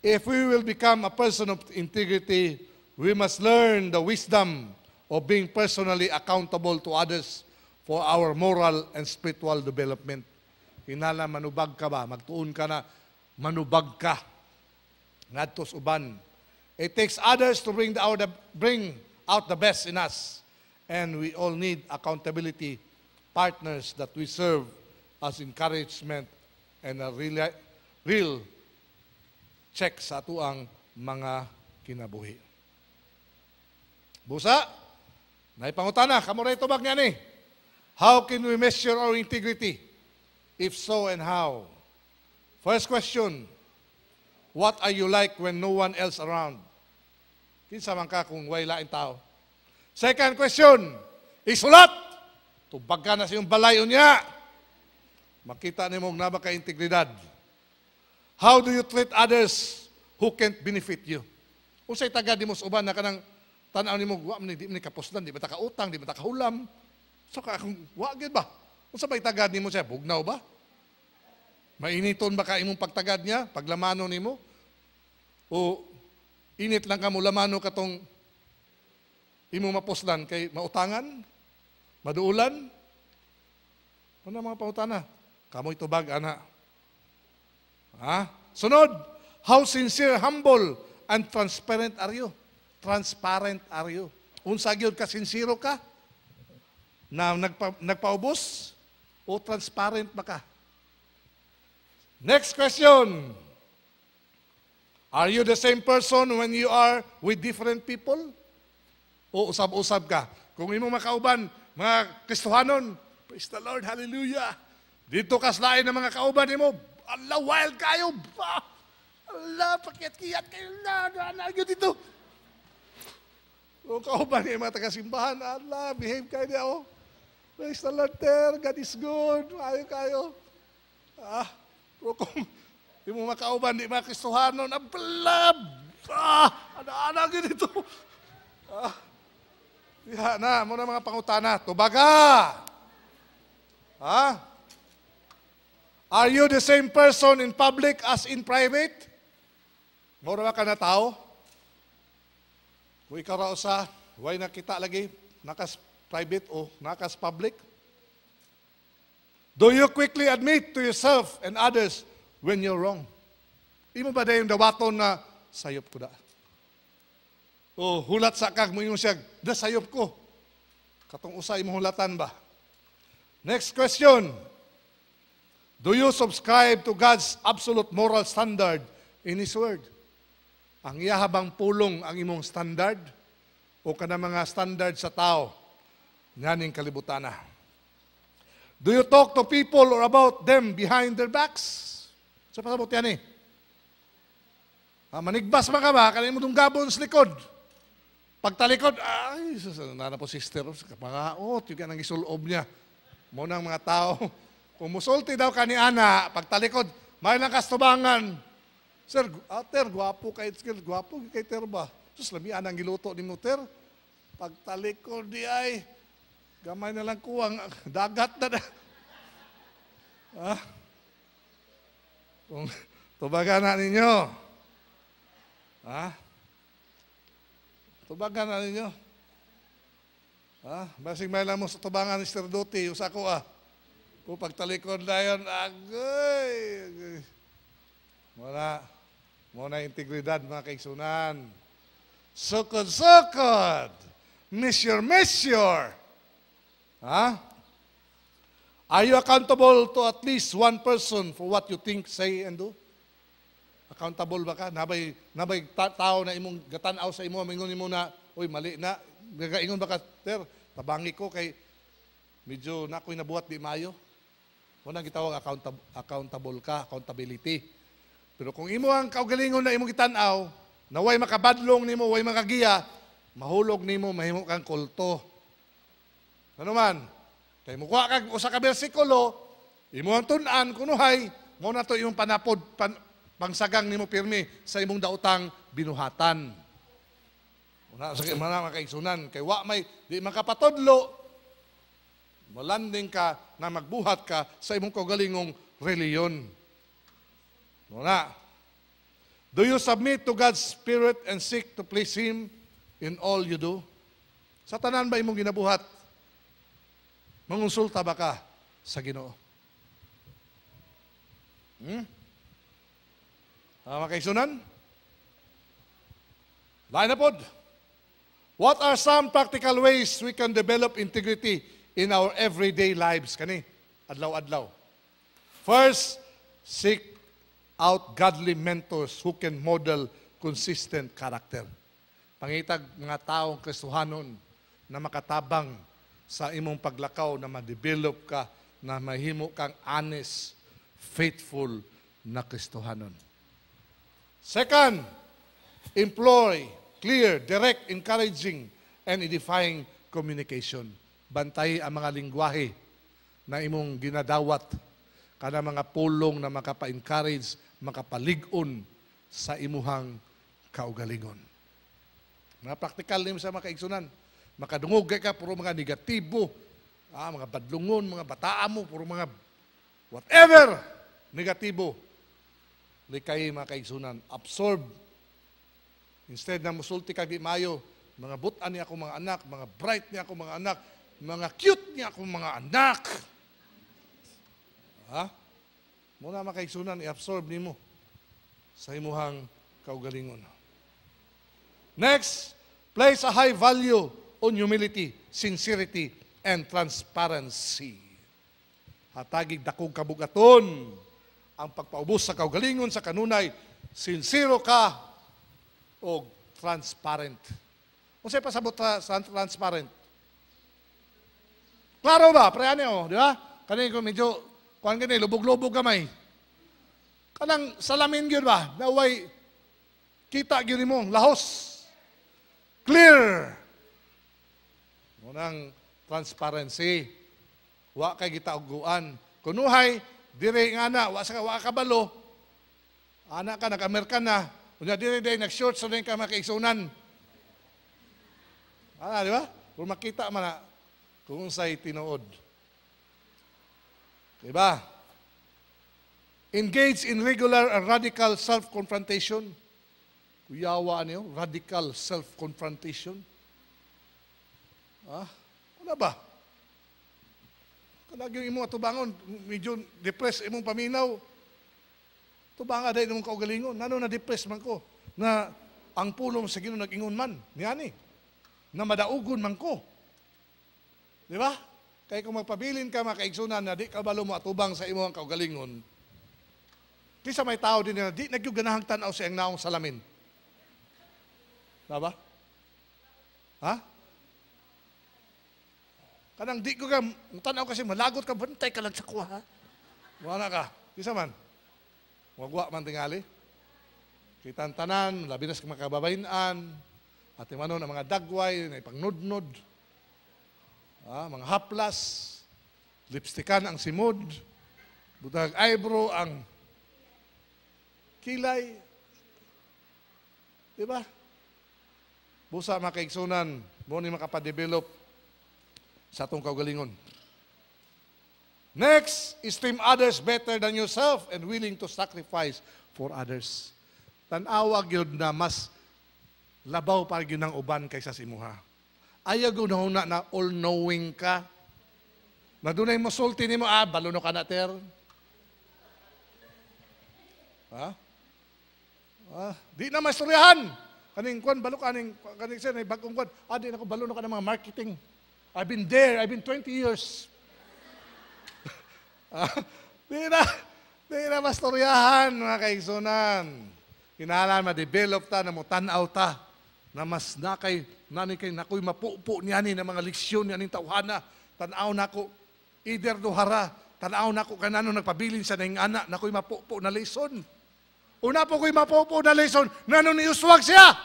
If we will become a person of integrity, we must learn the wisdom of being personally accountable to others for our moral and spiritual development. Hinala, manubag ka ba? Magtuon ka na, manubag ka. Ngadtos uban. It takes others to bring out the best in us. And we all need accountability partners that we serve as encouragement and a real check sa atuang mga kinabuhi. Busa, naipangutana, kamuray tubag niya ni. How can we measure our integrity? If so, and how? First question, what are you like when no one else around? Kinsa man ka kung way laing tao. Second question, isulat. Tubag ka na sa iyong balayon niya. Makita ni mong naba ka integridad. How do you treat others who can't benefit you? Unsay tagad nimo sa uban na kanang tan-aw nimo wa man di man kapuslan, di ba ta kautang, di ba ta kahulam. So ka kung wa gyud ba? Unsa bay tagad nimo siya? Bugnaw ba? Mainiton ba ka imong pagtagad niya, paglamano nimo? O init lang ka mo lamano katong imong mapuslan kay mautangan, maduulan? Ano mga pangutana? Kamoy tubag ana. Sunod, how sincere, humble, and transparent are you? Transparent are you? Unsa gyud ka sincero ka? Na nagpaubos? O transparent ba ka? Next question. Are you the same person when you are with different people? O usab-usab ka? Kung imo makauban, mga Kristohanon, praise the Lord, hallelujah. Dito kaslain ng mga kauban nimo, Allah, wild kayo. Allah, pakiat-kiat kayo na. Naalagyo dito. O kauban niya mga taga-simbahan, Allah, behave kayo niya. Oh. Praise the Lord, there. God is good. Ayaw kayo. Pero kung di mo makauban, di mga Kristohanon, ablab. Ano-ano dito. Diha na, muna mga pangutana. Tubaga. Are you the same person in public as in private? Mura ba ka na tao? Kung ikaw raw sa, why nakita lagi, nakas private o nakas public? Do you quickly admit to yourself and others when you're wrong? Imo ba dahil yung dawaton na, sayop ko da? O hulat sa kag mo yung siya, da sayop ko. Katong usay mo hulatan ba? Next question. Do you subscribe to God's absolute moral standard in His Word? Ang iyahabang pulong ang imong standard o kana mga standard sa tao nganing kalibutan na. Do you talk to people or about them behind their backs? Sa pasabot yan eh. Manigbas ba ka ba? Kanina mo itong gabon sa likod. Pagtalikod, ay, nana po sister, kapangaot, yung kanang isulob niya. Munang mga tao, kung musulti daw ka ni Ana, pagtalikod, may lang kastubangan. Sir, ter, gwapo kay ter ba? Sus, lami anang giluto ni mo, ter. Pagtalikod di ay, gamay na lang kuwang, dagat na. Kung tubagan na ninyo. Tubagan na ninyo. Basing may lang mo sa tubangan ni Mr. Duty, usa ko kung pagtalikod na yun, agay. Muna integridad mga kaigsunan. Sukod. Measure. Are you accountable to at least one person for what you think, say, and do? Accountable ba ka? Nabay tao na imong gatanaw sa imo, mingon imo na, uy, mali na. Gagaingon ba ka, ter, tabangi ko kay medyo na ako'y nabuhat di maayo. Muna gitawag accountable ka, accountability. Pero kung imo ang kaugalingon na imong gitanaw, na way makabadlong nimo, way makagiya, mahulog nimo, mahimo kang kulto. Ano man? Kay mo kuha kag usa ka bersikulo, imo ang tun-an kunuhay, mo na to imong panapod pangsagang nimo pirmi sa imong daotang binuhatan. Una sa mga makaigsunan, kay wa may di makapatodlo, malanding ka na magbuhat ka sa imong kaugalingong reliyon. Una, do you submit to God's Spirit and seek to please Him in all you do? Sa tanan ba imong ginabuhat? Mangonsulta ba ka sa Ginoo? Makaisunan? Lain na pod. What are some practical ways we can develop integrity in our everyday lives? Kani, adlaw-adlaw. First, seek out godly mentors who can model consistent character. Pangitag mga taong Kristohanon na makatabang sa imong paglakaw na ma-develop ka, na mahimo kang honest, faithful na Kristohanon. Second, employ clear, direct, encouraging, and edifying communication. Bantay ang mga lingwahe na imong ginadawat, kana mga pulong na makapa-encourage, makapalig-on sa imuhang kaugalingon. Mga praktikal nimo sa mga kaigsunan. Makadungog ka, puro mga negatibo, mga badlungon, mga bataan mo, puro mga whatever, negatibo. Likay mga kaigsunan, absorb. Instead na musulti ka di mayo, mga butan niya akong mga anak, mga bright niya akong mga anak, mga cute niya akong mga anak. Muna mga kaigsunan, i-absorb nimo sa imuhang kaugalingon. Next, place a high value on humility, sincerity, and transparency. Hatagig dakong kabugaton ang pagpaubos sa kaugalingon sa kanunay, sincero ka o transparent. Kung sa'yo pasabot sa transparent? Klaro ba? Preyane o, di ba? Kanina ko medyo, kuhan ka lubog-lubog kamay. Kanang salamin yun ba? Naway, kita yun mo, lahos. Clear. Munang transparency. Wa kay gitauguan. Kunuhay, dire nga na, wa kabalo. Anak ka, nag-Amerikan na. Kunya dire nag-short sa rin ka makaigsunan. Di ba? Kung makita man na, kung sa'y tinuod. Diba? Engage in regular and radical self-confrontation. Kuyawa niyo, radical self-confrontation. Ano ba? Kalag yung imong atubangon, medyo depressed imong paminaw. Tubanga dahil imong kaugalingon. Nano na depressed man ko? Na ang pulong sa Ginoo nag-ingon man. Niyani. Na madaugon man ko. Di ba? Kaya kung magpabilin ka, makaigsunan na di ka balo mo atubang sa imong kaugalingon, di sa may tao din na di nagyuganahang tanaw sa iyang naong salamin. Diba? Kanang di ko ka, tanaw kasi malagot ka, bantay ka lang sa kuha. Wala ka. Di sa man. Wagwa man tingali. Kitang tanan, labinas ka makababayinan, at manon ang mga dagway, na ipangnudnod, mga haplas, lipstikan ang simod, butag eyebrow ang kilay. Diba? Busa makaigsunan, mo ni makapadevelop sa atong kaugalingon. Next, esteem others better than yourself and willing to sacrifice for others. Tanawag yun na mas labaw pa yun ng uban kaysa sa imuha. Ayaw yun na all-knowing ka. Na doon ay masulti ni mo, baluno ka na, ter. Di na maistoryahan. Kaning kwan, balo ka, kaning sir, bagong kwan, di na ko baluno ka ng mga marketing. I've been there, I've been 20 years. Di na mastoryahan, mga kaigsunan. Kinahanglan ma-develop ta, na mo tanaw ta, na mas nakay, nani kay nakoy mapupo niya ni na mga leksyon niya ni tawhana. Tanaw na ko, either duhara, tanaw na ko kanano nagpabilin sa nang anak, nakoy mapupo na lesson. Una po ko'y mapupo na lesson, nano ni uswag siya.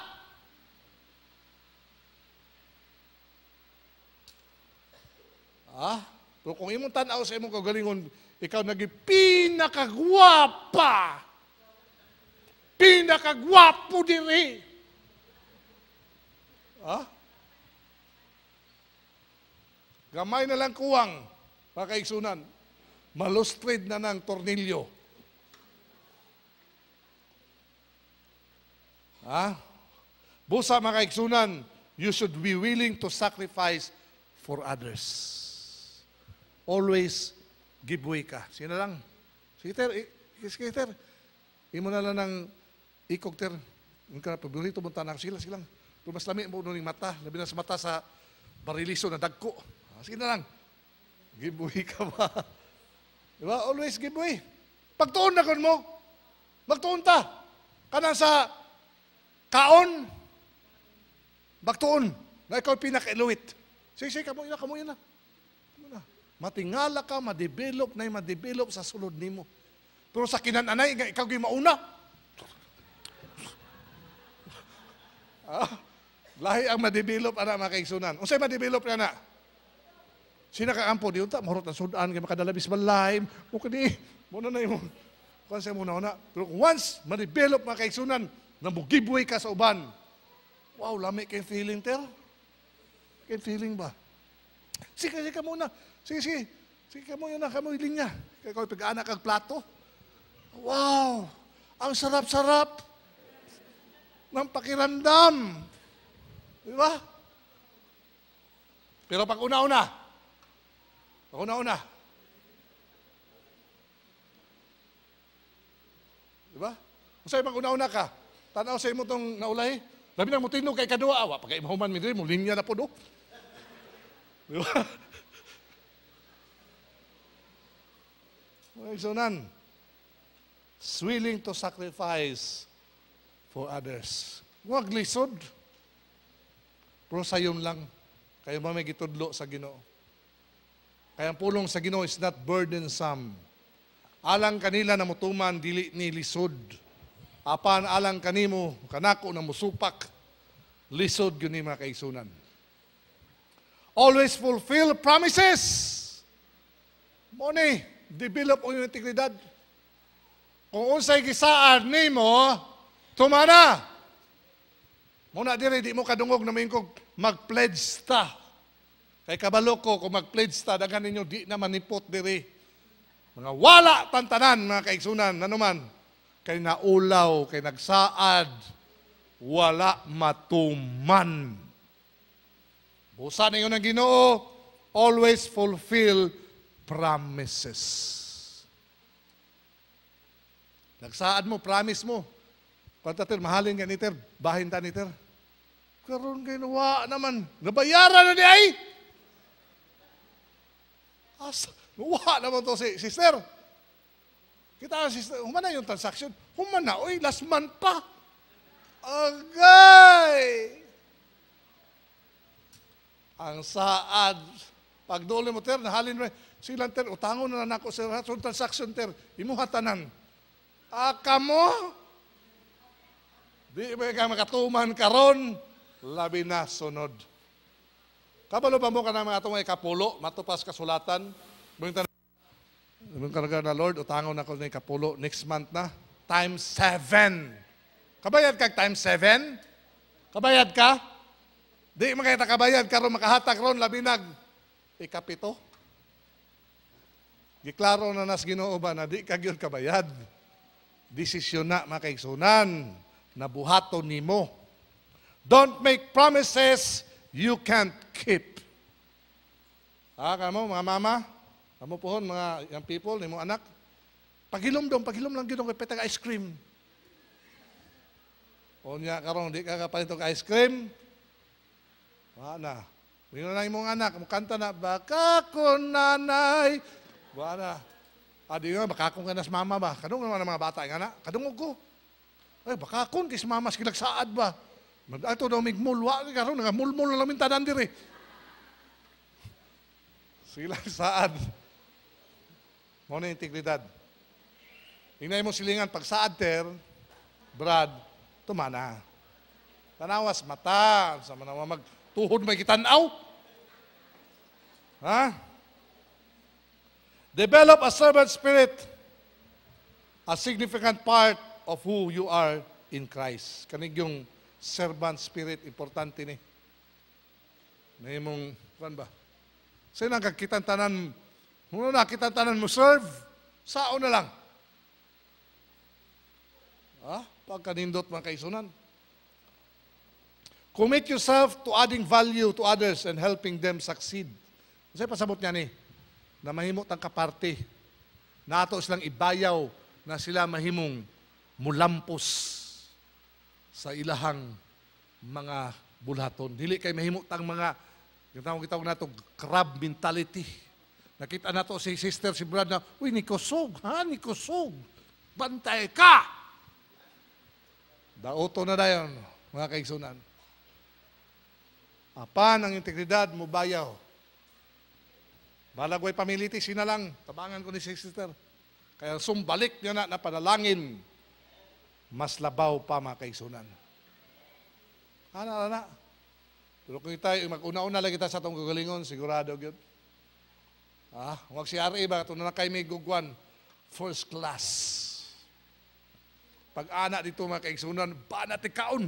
Pero kung imong tanaw sa imong kagalingon, ikaw naging pinakagwapa. Pinakagwapo diri. Gamay na lang kuwang, pakaigsunan. Malustrid na ng tornilyo. Busa mga kaigsunan, you should be willing to sacrifice for others. Always give way ka. Sino lang? Sige, ter. Imo na lang ng ikog, ter. Yung ka na, paborito mong tanak sila. Pero mas lami mo ng mata. Labi na sa mata sa bariliso na dagko. Sige na lang. Give way ka ba? Diba? Always give way. Pagtuon na kon mo. Magtuon ta. Kanang sa kaon. Magtuon. Na ikaw pinaka-eluit. Sige, kamuya na. Matingala ka, ma-develop sa sulod nimo. Pero sa kinananay, ikaw yung mauna. Lahi ang ma-develop, mga kaigsunan. Unsay ma-develop na? Sina kaampo, di unta, mahurot ang sudan, kaya makadalabis balay, muna na yung, kung sa'yo muna. Pero once, ma-develop, mga kaigsunan, nabugibway ka sa uban. Wow, lami kayong feeling, ter. Kayong feeling ba? Sige ka muna. Sige, kamoy linya. Kaya pag-anak ang plato. Wow! Ang sarap-sarap ng pakiramdam. Di ba? Pero pag una-una. Di ba? Kung sa'yo pag una-una ka, tanaw sa'yo mo itong naulay, labi na mo tinog kay kadua, pagka-imahuman mi mo linya na po do. Di ba? Kaigsunan, willing to sacrifice for others. Huwag lisod. Pero sayon lang. Kayo ba may gitudlo sa Ginoo? Kaya ang pulong sa Ginoo is not burdensome. Alang kanila na mutuman, dili ni lisod. Apan alang kanimo, kanako na musupak, lisod yun ni mga kaigsunan. Always fulfill promises. Money. Develop ang iyong integridad. Kung unsay gisaan nimo, tumana. Muna dire, di mo kadungog na kog mag-pledge ta. Kay kabalo ko, kung mag-pledge ta, dagan ninyo, di na manipot dire. Mga wala tantanan, mga kaigsunan, nanuman. Kay naulaw, kay nagsaad, wala matuman. Busa ninyo ng Ginoo, always fulfill promises. Nagsaad mo, promise mo. Kanta ter, mahalin ka ni ter, bahin ta ni ter. Karoon kayo nawa naman. Nabayaran na di ay. Nawa naman to si sister. Kita ang sister, humana yung transaction. Humana, oy, last month pa. Agay! Ang saad. Pag doon mo ter, nahalin mo, silang ter, utangon na nako sa transaction ter, imuha tanan. Kamo? Di ba ka makatuman karon? Labi na sunod. Kabalo pa mo ka na mga itong kapulo, matupas kasulatan. Ibang talaga na Lord, utangon na ko na kapulo next month na. Times 7. Kabayad ka times 7? Kabayad ka? Di makita kabayad, karon makahatag ron, labinag. Ikapito. Giklaro na nas Ginoo ba na di kagyon kabayad. Desisyon na mga kaigsunan na buhaton nimo. Don't make promises you can't keep. Kamo mga mama, kamo pohon mga young people, nimo anak. Paghilom lang gyud kay petag ice cream. Onya karon di ka kapalit og ice cream. Wala. Mingon na imong anak, mo kanta na baka ko nanay. Wala. Adi nga, bakakon ka na sa mama ba? Kadung naman ang mga bata, nga na, kadungog ko. Ay, bakakon, kis mama, skilagsaad ba? Ato daw may mulwa, karon nga mulmul na lang tanan diri. Skilagsaad. Mo na integridad. Tingnan mo silingan, pag saad ter, Brad, tumana. Tanawas mata, sa mga magtuhod may kitanaw. Ha? Develop a servant spirit, a significant part of who you are in Christ. Kanig yung servant spirit, importante ni. May mong, kan ba? Sa'yo nang kakitan tanan, muna nakitan tanan mo serve, sao na lang. Ha? Pagkanindot mga kaisunan. Commit yourself to adding value to others and helping them succeed. Kasi pasabot niya ni, na mahimot ang kaparte, na ato silang ibayaw na sila mahimong mulampos sa ilahang mga bulhaton. Dili kay mahimot ang mga, kitawag na ito, crab mentality. Nakita na to si sister, si brad na, uy, nikusog, ha, nikusog. Bantay ka! Daoto na dayon, mga kaigsunan. Apan ang integridad mo bayaw. Balagway pamiliti, sina lang. Tabangan ko ni si sister. Kaya sumbalik niya na panalangin. Mas labaw pa mga kaigsunan. Ana. Pero kung tayo, mag-una-una lang kita sa itong gagalingon, sigurado yun. Huwag si R.A. ba? Ito na kayo may gugwan. First class. Pag-ana dito mga kaigsunan, ba natin kaon?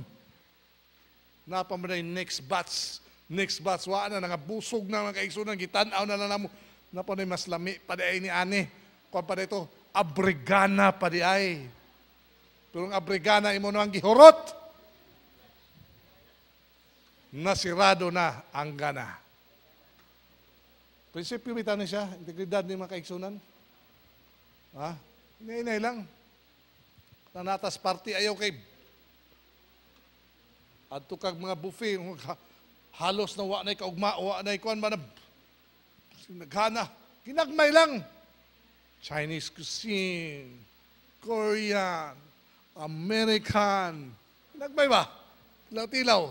Napamanay next batch. Next batch, wala na, nangabusog na mga kaigsunan, gitanaw na lang mo. Napanay mas lami, padiay ni Ani. Kung pa dito, abrigana padiay. Pero ang abrigana, imo na ang gihurot. Nasirado na ang gana. Prinsipyo bitaw na siya, integridad ni mga kaigsunan. Inay lang. Nanatas party, ayaw kay adto kag mga buffet, halos na wa na kaugma, wa na ikuan man naghana. Ginagmay lang. Chinese cuisine, Korean, American. Ginagmay ba? Tilaw-tilaw.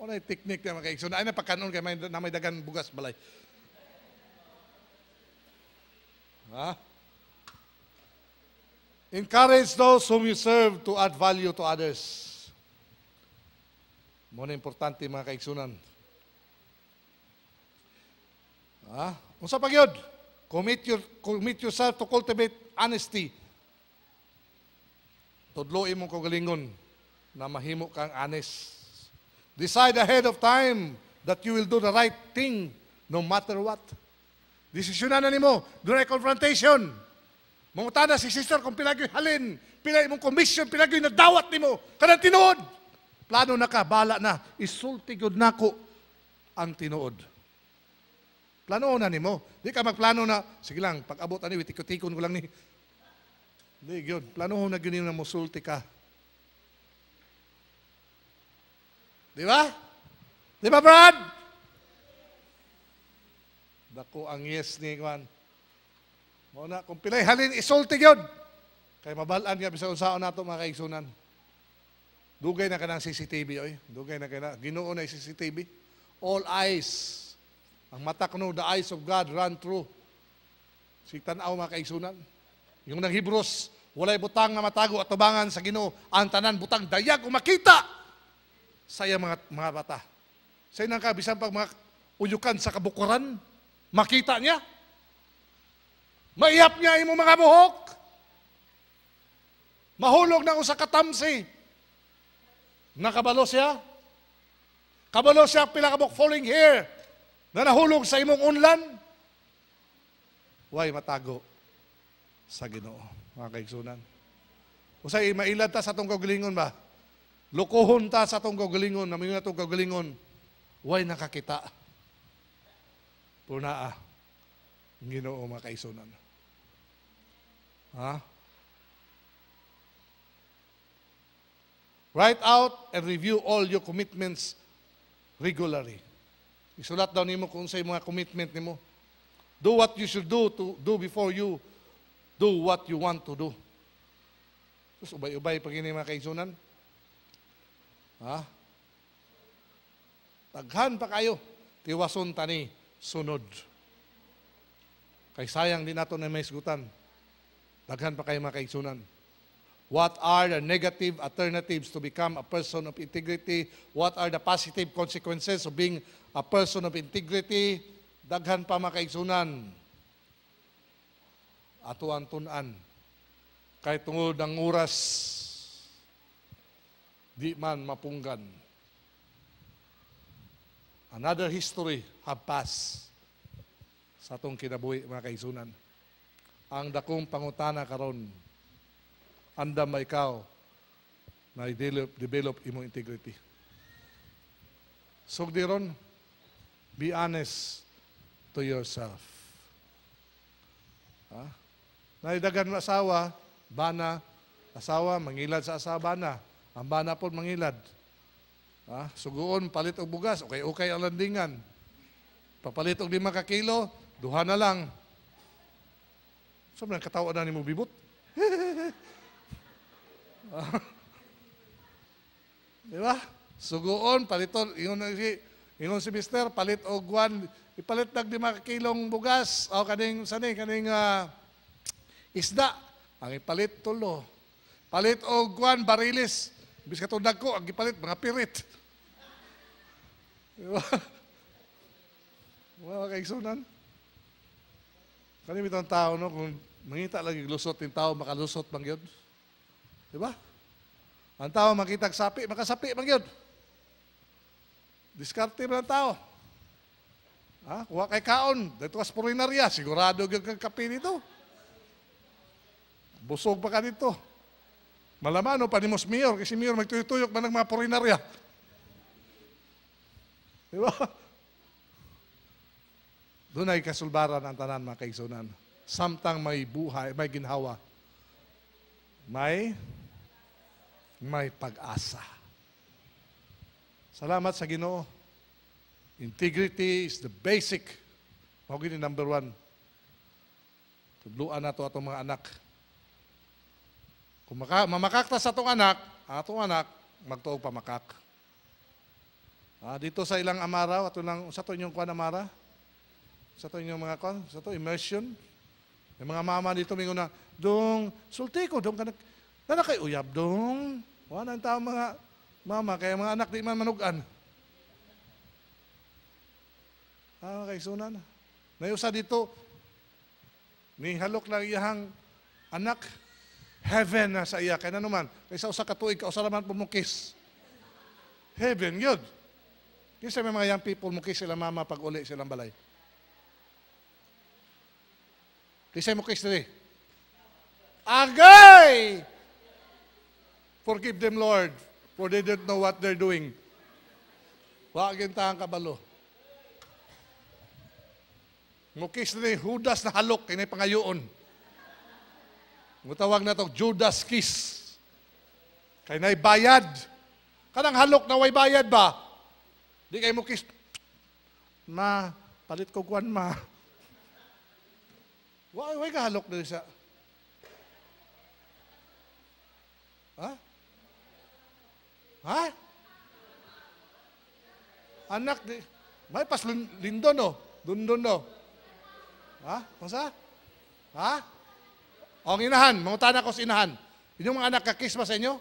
Wala yung technique na mga kaigsunan. Ay na pagkanon kay na may dagan bugas balay. Encourage those whom you serve to add value to others. Muna importante mga kaigsunan. Unsa pa gyud? Commit yourself to cultivate honesty. Tudloy imong kagalingon na mahimo kang honest. Decide ahead of time that you will do the right thing no matter what. Desisyonan na nimo, dunay confrontation. Mangutana si sister kung pilagyoy halin, pilay imong commission, pilagyoy na dawat nimo, kanang tinuod. Plano na ka, bala na, isulti gyud nako ang tinuod. Plano na nimo. Di ka magplano na, sige lang, pag-abot ani, tikon-tikon ko lang ni. Di gyud, plano na gyud na musulti ka. Di ba? Di ba, Brad? Dako ang yes ni Juan. Muna, kung pilay halin, isulti gyud. Kay mabalaan nga bisag unsaon nato mga kaigsunan. Dugay na ka ng CCTV, oy. Dugay na ka na. Ginoo na yung CCTV. All eyes. Ang mata kuno, the eyes of God run through. Si tanaw mga kaigsunan. Yung ng Hebrews, walay butang na matago at tubangan sa Ginoo. Ang tanan butang dayag o makita sa iya mga bata. Sa inang kabisan pag mga uyukan sa kabukuran, makita niya. Maiyap niya imong mga buhok. Mahulog na usa ka tamsi. Nakabalo siya. Kabalo siya pila kabuk falling hair na nahulog sa imong unlan. Way matago sa Ginoo, mga kaigsunan. Usay mailad ta sa atong kagalingon ba? Lukuhon ta sa atong kagalingon, namingon atong kagalingon. Way nakakita. Puna Ginoo, mga kaigsunan. Write out and review all your commitments regularly. Isulat daw nimo kung unsay mga commitment nimo. Do what you should do to do before you do what you want to do. Tapos ubay-ubay pag ini mga kaigsunan. Ha? Taghan pa kayo, tiwason tani, sunod. Kay sayang din nato na may isgutan. Daghan pa kayo mga kaigsunan. What are the negative alternatives to become a person of integrity? What are the positive consequences of being a person of integrity? Daghan pa mga kaigsunan. Atuan tunan. Kahit tungod ang oras, di man mapunggan. Another history have passed sa atong kinabuhi mga kaigsunan. Ang dakong pangutana karon, andam ba ikaw na develop imong integrity? Sugdi ron, be honest to yourself. Ha? Naidagan mo asawa, bana, asawa, mangilad sa asawa, bana. Ang bana po mangilad. Ha? Suguon, palit og bugas, okay ang landingan. Papalit og 5 kilo, 2 na lang. So, katawa na ni mo bibot. Di ba? Suguon, paliton, ingon si mister, palit og 1, ipalit nag 5 kilong bugas, o kaning isda, ang ipalit tulo. Palit og 1 barilis, bis katundag ko, ang ipalit, mga pirit. Diba? Mga kaigsunan. Kani mitong tao, no, kung mangita lagi lusot yung tao, makalusot bang yun? Diba? Ang tao makita sapi, makasapi bang yun? Diskarte mo ng tao. Ha? Kuha kay kaon, dito kas purinarya, sigurado yung kape nito. Busog pa ka dito. Malaman, no, panimos mayor, kasi mayor magtuyok-tuyok man ng mga purinarya. Diba? Doon ay kasulbaran ang tanan mga kaigsunan. Samtang may buhay, may ginhawa. May pag-asa. Salamat sa Ginoo. Integrity is the basic. Mawagin ni number 1. Tudluan na ito atong mga anak. Kung mamakakta sa atong anak, magtuog pamakak. Dito sa ilang amaraw, ato lang, sa ito inyong kuwan amara, sa ito inyong mga kuwan, sa ito immersion. Yung mga mama dito, mingo na, dong, sulti ko, dong, na kay uyab, dong. Wala ang tao mga mama, kaya mga anak di man manugan. Kaigsunan. Nayusa dito, nihalok lang iyahang anak, heaven na sa iya. Kaya na naman, kaysa usa ka tuig, kausa naman pumukis. Heaven, yun. Kasi may mga young people, mukis sila mama pag uli silang balay. Kasi mukis nila. Agay! Forgive them, Lord, for they don't know what they're doing. Wagin tahang kabalo. Mukis nila, Judas na halok, kinay pangayoon. Mutawag na ito, Judas kiss. Kaya na'y bayad. Kanang halok na way bayad ba? Di kayo mukis. Ma, palit ko kuwan, ma. Way ka halok na siya. Ha? Ha? Anak, di. May pas lindon, no? Dundon, no? Ha? Masa? Ha? O, ang inahan. Mangutan ako sa inahan. Inyong mga anak, kakis ba sa inyo?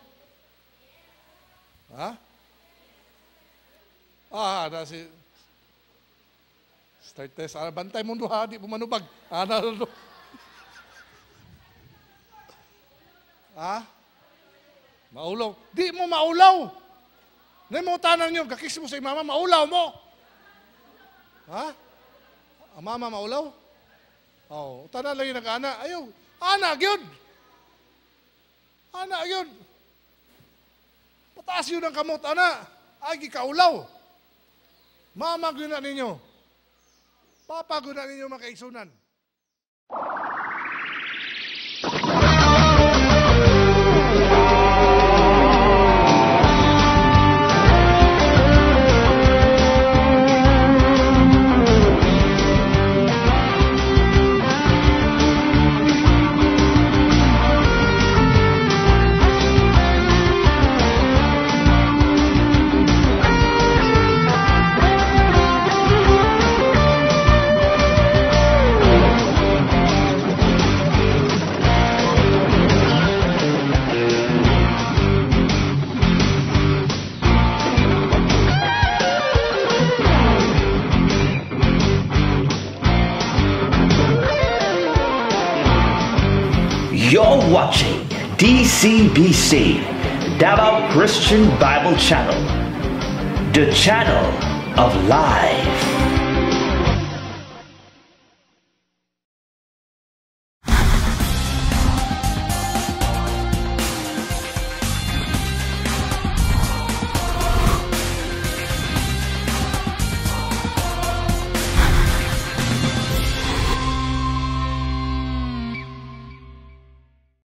Ha? Na si... Start test. Bantay mo ha, di po manubag. Maulaw. Di mo maulaw. Nay mo tanan nyo, kakis mo sa mama, maulaw mo. Ha? Ang mama maulaw? Tanan lang yung nag-ana. Ayaw. Ana, yun. Ana, yun. Pataas yun ang kamot, ana. Ay, kaulaw. Mama, guna ninyo. Papa, guna ninyo mga kaigsunan. DCBC, Davao Christian Bible Channel, the channel of life.